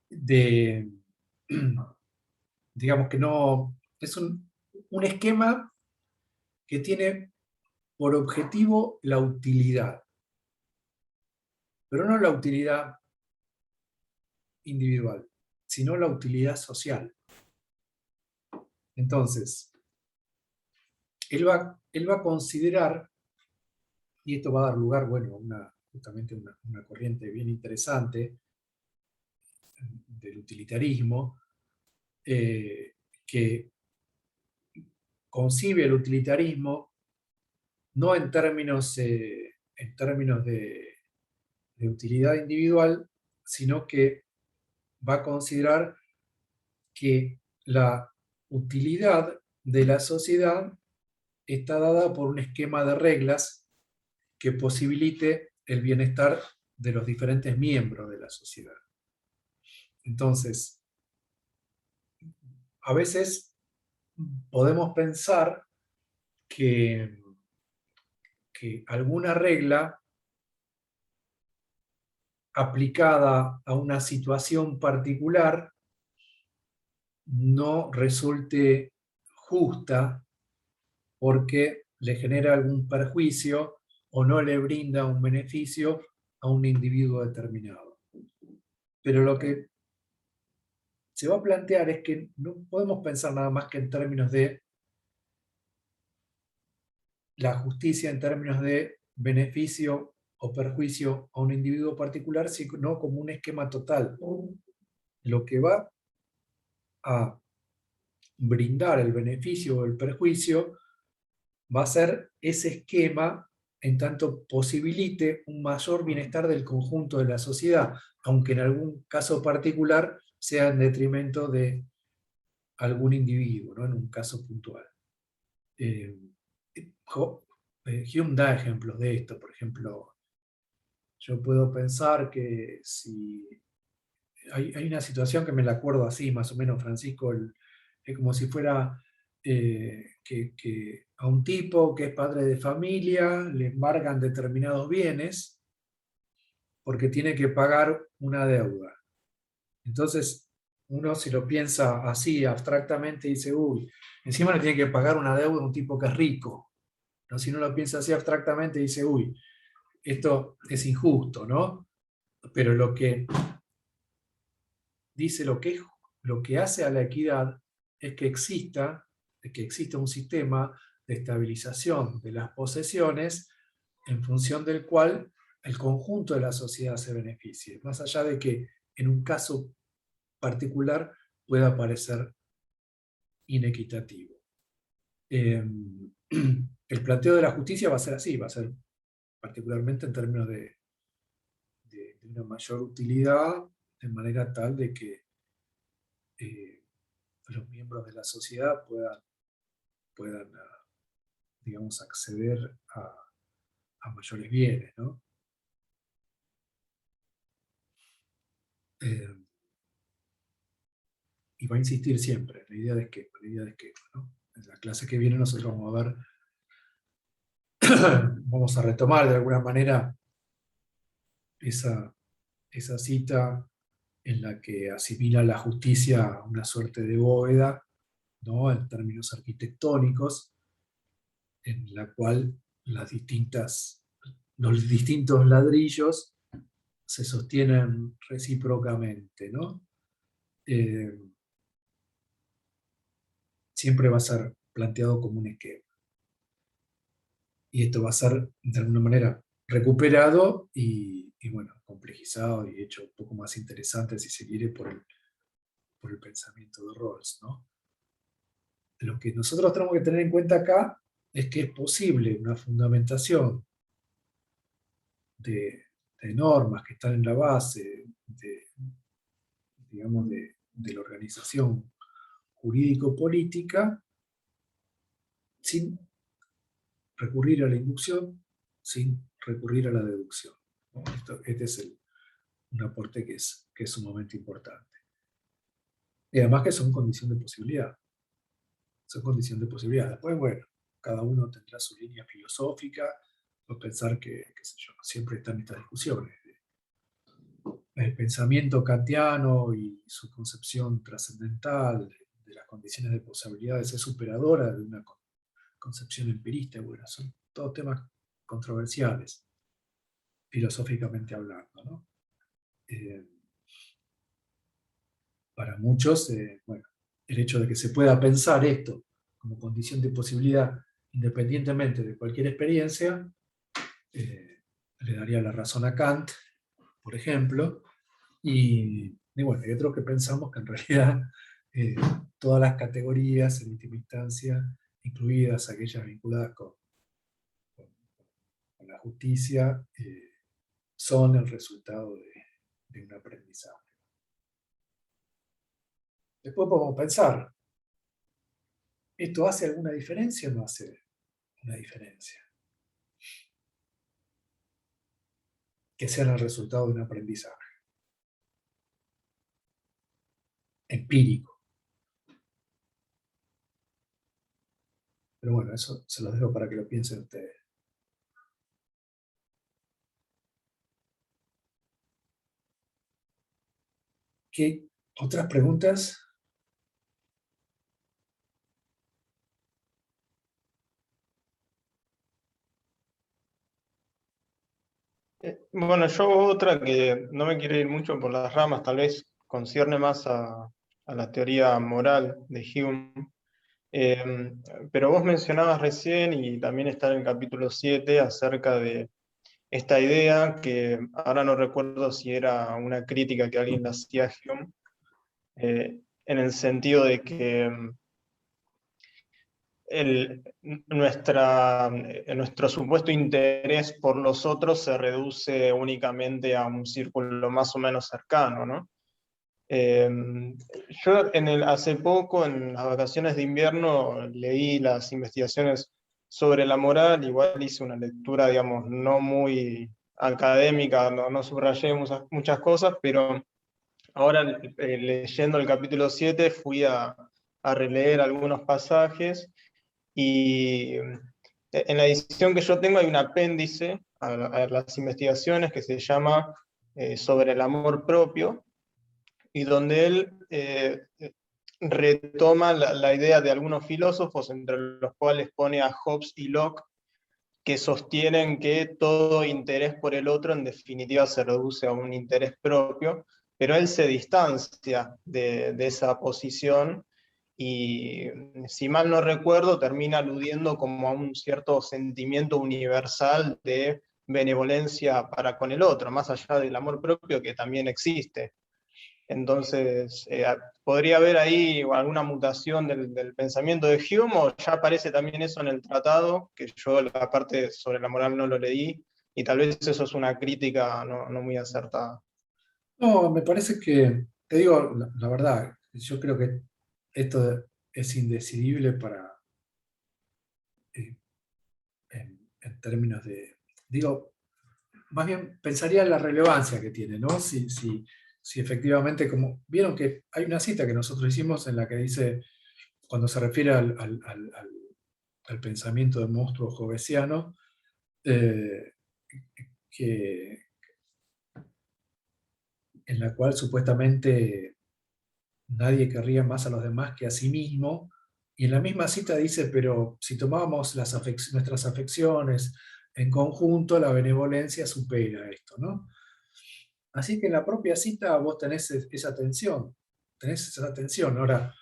[SPEAKER 1] de, digamos que no, es un esquema que tiene por objetivo la utilidad, pero no la utilidad individual, sino la utilidad social. Entonces, él va a considerar, y esto va a dar lugar, bueno, justamente una corriente bien interesante del utilitarismo, que concibe el utilitarismo no en términos de utilidad individual, sino que va a considerar que la utilidad de la sociedad está dada por un esquema de reglas que posibilite el bienestar de los diferentes miembros de la sociedad. Entonces, a veces podemos pensar que alguna regla aplicada a una situación particular no resulte justa porque le genera algún perjuicio o no le brinda un beneficio a un individuo determinado. Pero lo que se va a plantear es que no podemos pensar nada más que en términos de la justicia, en términos de beneficio o perjuicio a un individuo particular, sino como un esquema total. Lo que va a brindar el beneficio o el perjuicio va a ser ese esquema en tanto posibilite un mayor bienestar del conjunto de la sociedad, aunque en algún caso particular sea en detrimento de algún individuo, ¿no? En un caso puntual. Hume da ejemplos de esto. Por ejemplo, yo puedo pensar que si hay una situación que me la acuerdo así, más o menos, Francisco, es como si fuera que a un tipo que es padre de familia le embargan determinados bienes porque tiene que pagar una deuda. Entonces, uno si lo piensa así, abstractamente, dice, uy, encima le tiene que pagar una deuda a un tipo que es rico. ¿No? Si uno lo piensa así abstractamente, dice, uy, esto es injusto, ¿no? Pero lo que dice, lo que hace a la equidad es que exista un sistema de estabilización de las posesiones en función del cual el conjunto de la sociedad se beneficie, más allá de que en un caso particular pueda parecer inequitativo. El planteo de la justicia va a ser así, va a ser particularmente en términos de una mayor utilidad, de manera tal de que los miembros de la sociedad puedan puedan, digamos, acceder a mayores bienes, ¿no? Y va a insistir siempre, la idea de esquema, ¿no? En la clase que viene nosotros vamos a ver, vamos a retomar de alguna manera esa cita en la que asimila la justicia a una suerte de bóveda, ¿no? En términos arquitectónicos, en la cual los distintos ladrillos se sostienen recíprocamente, ¿no? Siempre va a ser planteado como un esquema. Y esto va a ser, de alguna manera, recuperado y bueno, complejizado y hecho un poco más interesante, si se quiere, por el pensamiento de Rawls, ¿no? Lo que nosotros tenemos que tener en cuenta acá es que es posible una fundamentación de normas que están en la base digamos, de la organización jurídico-política sin recurrir a la inducción, sin recurrir a la deducción, ¿no? Este es un aporte que es sumamente importante. Y además que son condición de posibilidad. Son condición de posibilidad. Después, bueno, cada uno tendrá su línea filosófica, o pensar que, qué sé yo, siempre están estas discusiones. El pensamiento kantiano y su concepción trascendental de las condiciones de posibilidades es superadora de una concepción empirista. Bueno, son todos temas controversiales, filosóficamente hablando, ¿no? Para muchos, bueno, el hecho de que se pueda pensar esto como condición de posibilidad independientemente de cualquier experiencia, le daría la razón a Kant, por ejemplo, y bueno, hay otros que pensamos que en realidad todas las categorías en última instancia, incluidas aquellas vinculadas con la justicia, son el resultado de un aprendizaje. Después podemos pensar, ¿esto hace alguna diferencia o no hace una diferencia? Que sean el resultado de un aprendizaje empírico. Pero bueno, eso se los dejo para que lo piensen ustedes. ¿Qué otras preguntas?
[SPEAKER 4] Bueno, yo otra que no me quiero ir mucho por las ramas, tal vez concierne más a la teoría moral de Hume. Pero vos mencionabas recién, y también está en el capítulo 7, acerca de esta idea que ahora no recuerdo si era una crítica que alguien le hacía a Hume, en el sentido de que nuestro supuesto interés por los otros se reduce únicamente a un círculo más o menos cercano, ¿no? Yo hace poco, en las vacaciones de invierno, leí las investigaciones sobre la moral. Igual hice una lectura, digamos, no muy académica, no subrayé muchas cosas, pero ahora leyendo el capítulo 7 fui a releer algunos pasajes, y en la edición que yo tengo hay un apéndice a las investigaciones que se llama sobre el amor propio, y donde él retoma la idea de algunos filósofos, entre los cuales pone a Hobbes y Locke, que sostienen que todo interés por el otro en definitiva se reduce a un interés propio, pero él se distancia de esa posición, y si mal no recuerdo termina aludiendo como a un cierto sentimiento universal de benevolencia para con el otro, más allá del amor propio que también existe. Entonces, ¿podría haber ahí alguna mutación del pensamiento de Hume, o ya aparece también eso en el tratado, que yo la parte sobre la moral no lo leí, y tal vez eso es una crítica no muy acertada?
[SPEAKER 1] No, me parece que, te digo la verdad, yo creo que esto es indecidible para en términos de, digo, más bien pensaría en la relevancia que tiene, ¿no? Si efectivamente, como vieron que hay una cita que nosotros hicimos en la que dice, cuando se refiere al pensamiento del monstruo jovesiano, que, en la cual supuestamente nadie querría más a los demás que a sí mismo, y en la misma cita dice, pero si tomamos nuestras afecciones en conjunto, la benevolencia supera esto, ¿no? Así que en la propia cita vos tenés esa tensión, Ahora,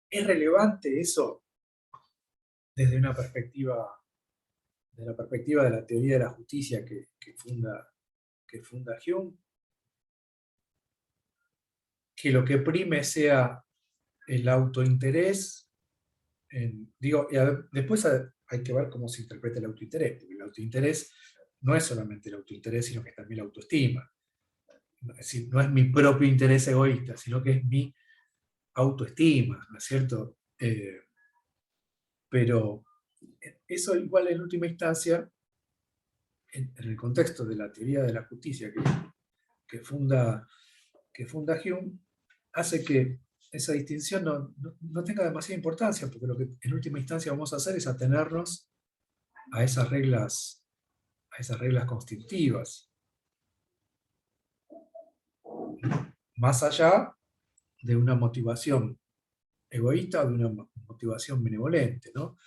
[SPEAKER 1] ¿es relevante eso desde una perspectiva, de la perspectiva de la teoría de la justicia que funda Hume? Que lo que prime sea el autointerés, después hay que ver cómo se interpreta el autointerés, porque el autointerés no es solamente el autointerés, sino que es también la autoestima. Es decir, no es mi propio interés egoísta, sino que es mi autoestima, ¿no es cierto? Pero eso igual en última instancia, en el contexto de la teoría de la justicia que funda Hume, hace que esa distinción no tenga demasiada importancia, porque lo que en última instancia vamos a hacer es atenernos a esas reglas constitutivas, más allá de una motivación egoísta o de una motivación benevolente, ¿no?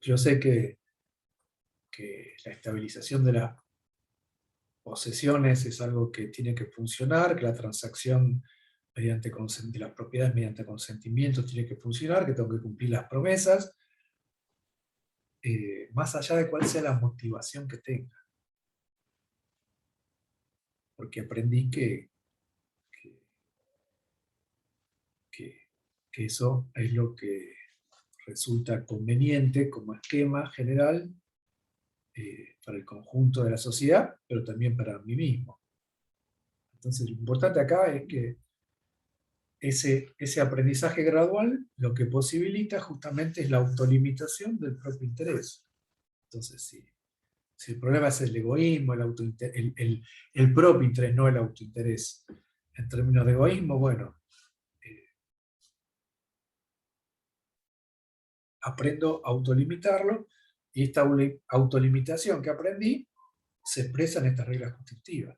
[SPEAKER 1] Yo sé que la estabilización de las posesiones es algo que tiene que funcionar, que la transacción de las propiedades mediante consentimiento tiene que funcionar, que tengo que cumplir las promesas, más allá de cuál sea la motivación que tenga. Porque aprendí que eso es lo que resulta conveniente como esquema general para el conjunto de la sociedad, pero también para mí mismo. Entonces, lo importante acá es que ese aprendizaje gradual lo que posibilita justamente es la autolimitación del propio interés. Entonces, si el problema es el egoísmo, el propio interés, no el autointerés, en términos de egoísmo, bueno, aprendo a autolimitarlo, y esta autolimitación que aprendí se expresa en estas reglas constitutivas.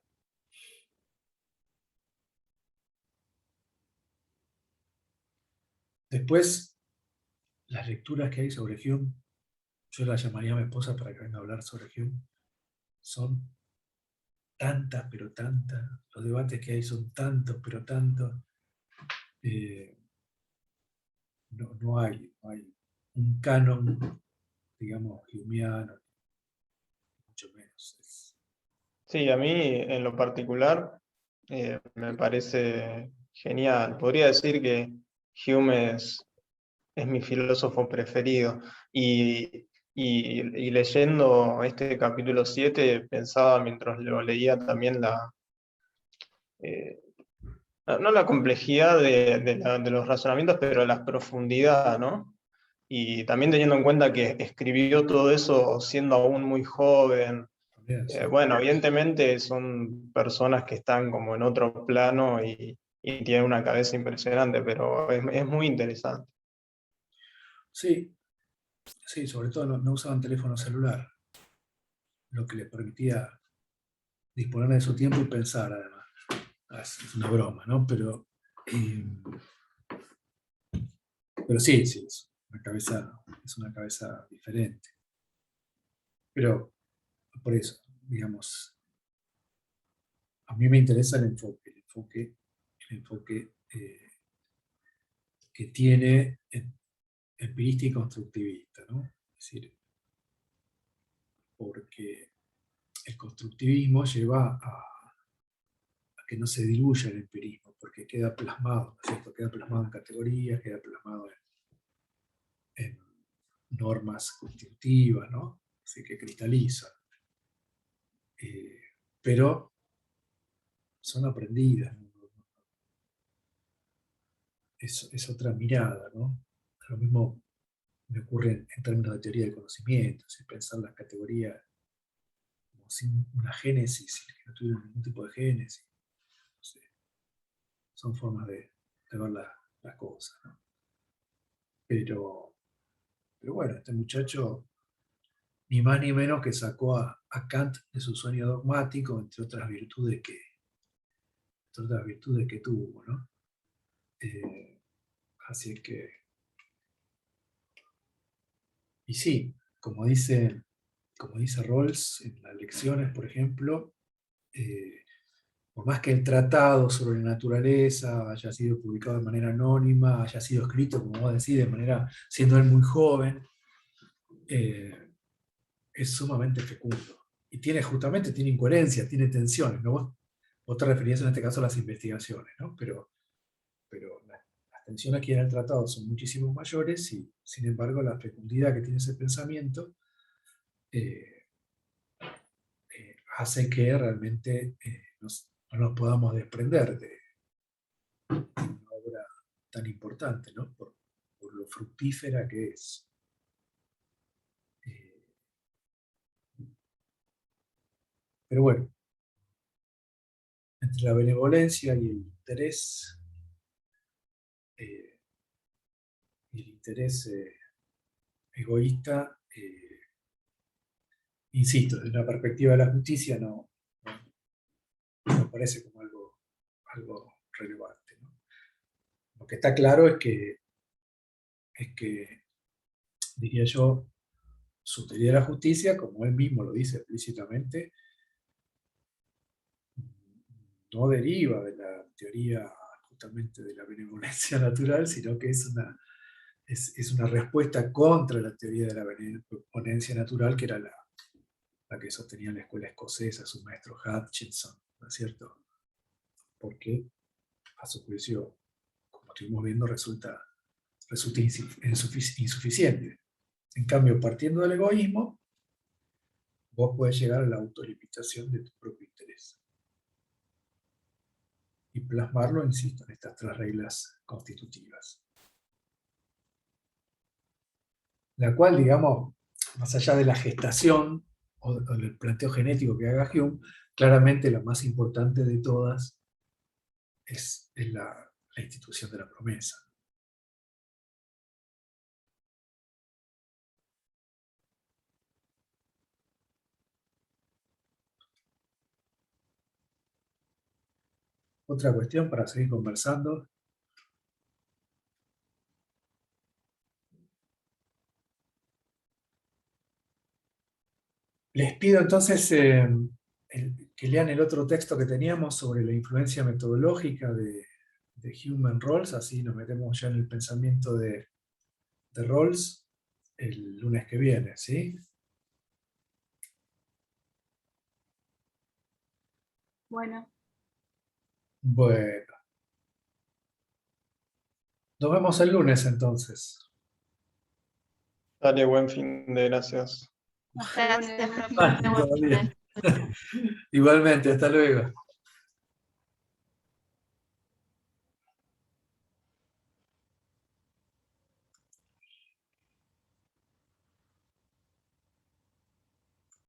[SPEAKER 1] Después, las lecturas que hay sobre Hume, yo la llamaría a mi esposa para que venga a hablar sobre Hume, son tantas, pero tantas, los debates que hay son tantos, pero tantos, no hay un canon, digamos, humeano, mucho menos.
[SPEAKER 4] Sí, a mí en lo particular me parece genial. Podría decir que Hume es mi filósofo preferido. Y leyendo este capítulo 7 pensaba mientras lo leía también no la complejidad de los razonamientos, pero la profundidad, ¿no? Y también teniendo en cuenta que escribió todo eso siendo aún muy joven. Bueno, evidentemente son personas que están como en otro plano y tienen una cabeza impresionante, pero es muy interesante.
[SPEAKER 1] Sí, sobre todo no usaban teléfono celular, lo que les permitía disponer de su tiempo y pensar, además. Es una broma, ¿no? Pero sí, es una cabeza diferente. Pero por eso, digamos, a mí me interesa el enfoque que tiene empirista y constructivista, ¿no? Es decir, porque el constructivismo lleva a que no se diluya el empirismo, porque queda plasmado, ¿no es cierto? Queda plasmado en categorías, queda plasmado en normas constitutivas, ¿no? Así que cristalizan. Pero son aprendidas, ¿no? Es otra mirada, ¿no? Lo mismo me ocurre en términos de teoría del conocimiento, sin pensar las categorías como sin una génesis, que no tuvieron ningún tipo de génesis. No sé. Son formas de ver las cosas, ¿no? Pero bueno, este muchacho ni más ni menos que sacó a Kant de su sueño dogmático, entre otras virtudes que tuvo, ¿no? Así es que, y sí, como dice Rawls en las lecciones, por ejemplo, por más que el tratado sobre la naturaleza haya sido publicado de manera anónima, haya sido escrito, como vos decís, de manera, siendo él muy joven, es sumamente fecundo. Y tiene incoherencias, tiene tensiones, ¿no? Vos te referías en este caso a las investigaciones, ¿no? Pero las tensiones que hay en el tratado son muchísimo mayores y, sin embargo, la fecundidad que tiene ese pensamiento hace que realmente no nos podamos desprender de una obra tan importante, ¿no? Por lo fructífera que es. Pero bueno, entre la benevolencia y el interés egoísta, insisto, desde una perspectiva de la justicia no parece como algo relevante, ¿no? Lo que está claro es que, diría yo, su teoría de la justicia, como él mismo lo dice explícitamente, no deriva de la teoría justamente de la benevolencia natural, sino que es una respuesta contra la teoría de la benevolencia natural, que era la que sostenía la escuela escocesa, su maestro Hutchinson, ¿no es cierto? Porque, a su juicio, como estuvimos viendo, resulta insuficiente. En cambio, partiendo del egoísmo, vos podés llegar a la autolimitación de tu propio interés. Y plasmarlo, insisto, en estas 3 reglas constitutivas. La cual, digamos, más allá de la gestación o del planteo genético que haga Hume, claramente la más importante de todas es la institución de la promesa. Otra cuestión para seguir conversando. Les pido entonces que lean el otro texto que teníamos sobre la influencia metodológica de Hume en Rawls, así nos metemos ya en el pensamiento de Rawls el lunes que viene, ¿sí?
[SPEAKER 2] Bueno.
[SPEAKER 1] Bueno. Nos vemos el lunes entonces.
[SPEAKER 4] Dale, buen fin de gracias.
[SPEAKER 2] Hasta
[SPEAKER 8] Gracias,
[SPEAKER 2] luego.
[SPEAKER 8] profe. Buen fin de-
[SPEAKER 1] Igualmente, hasta luego.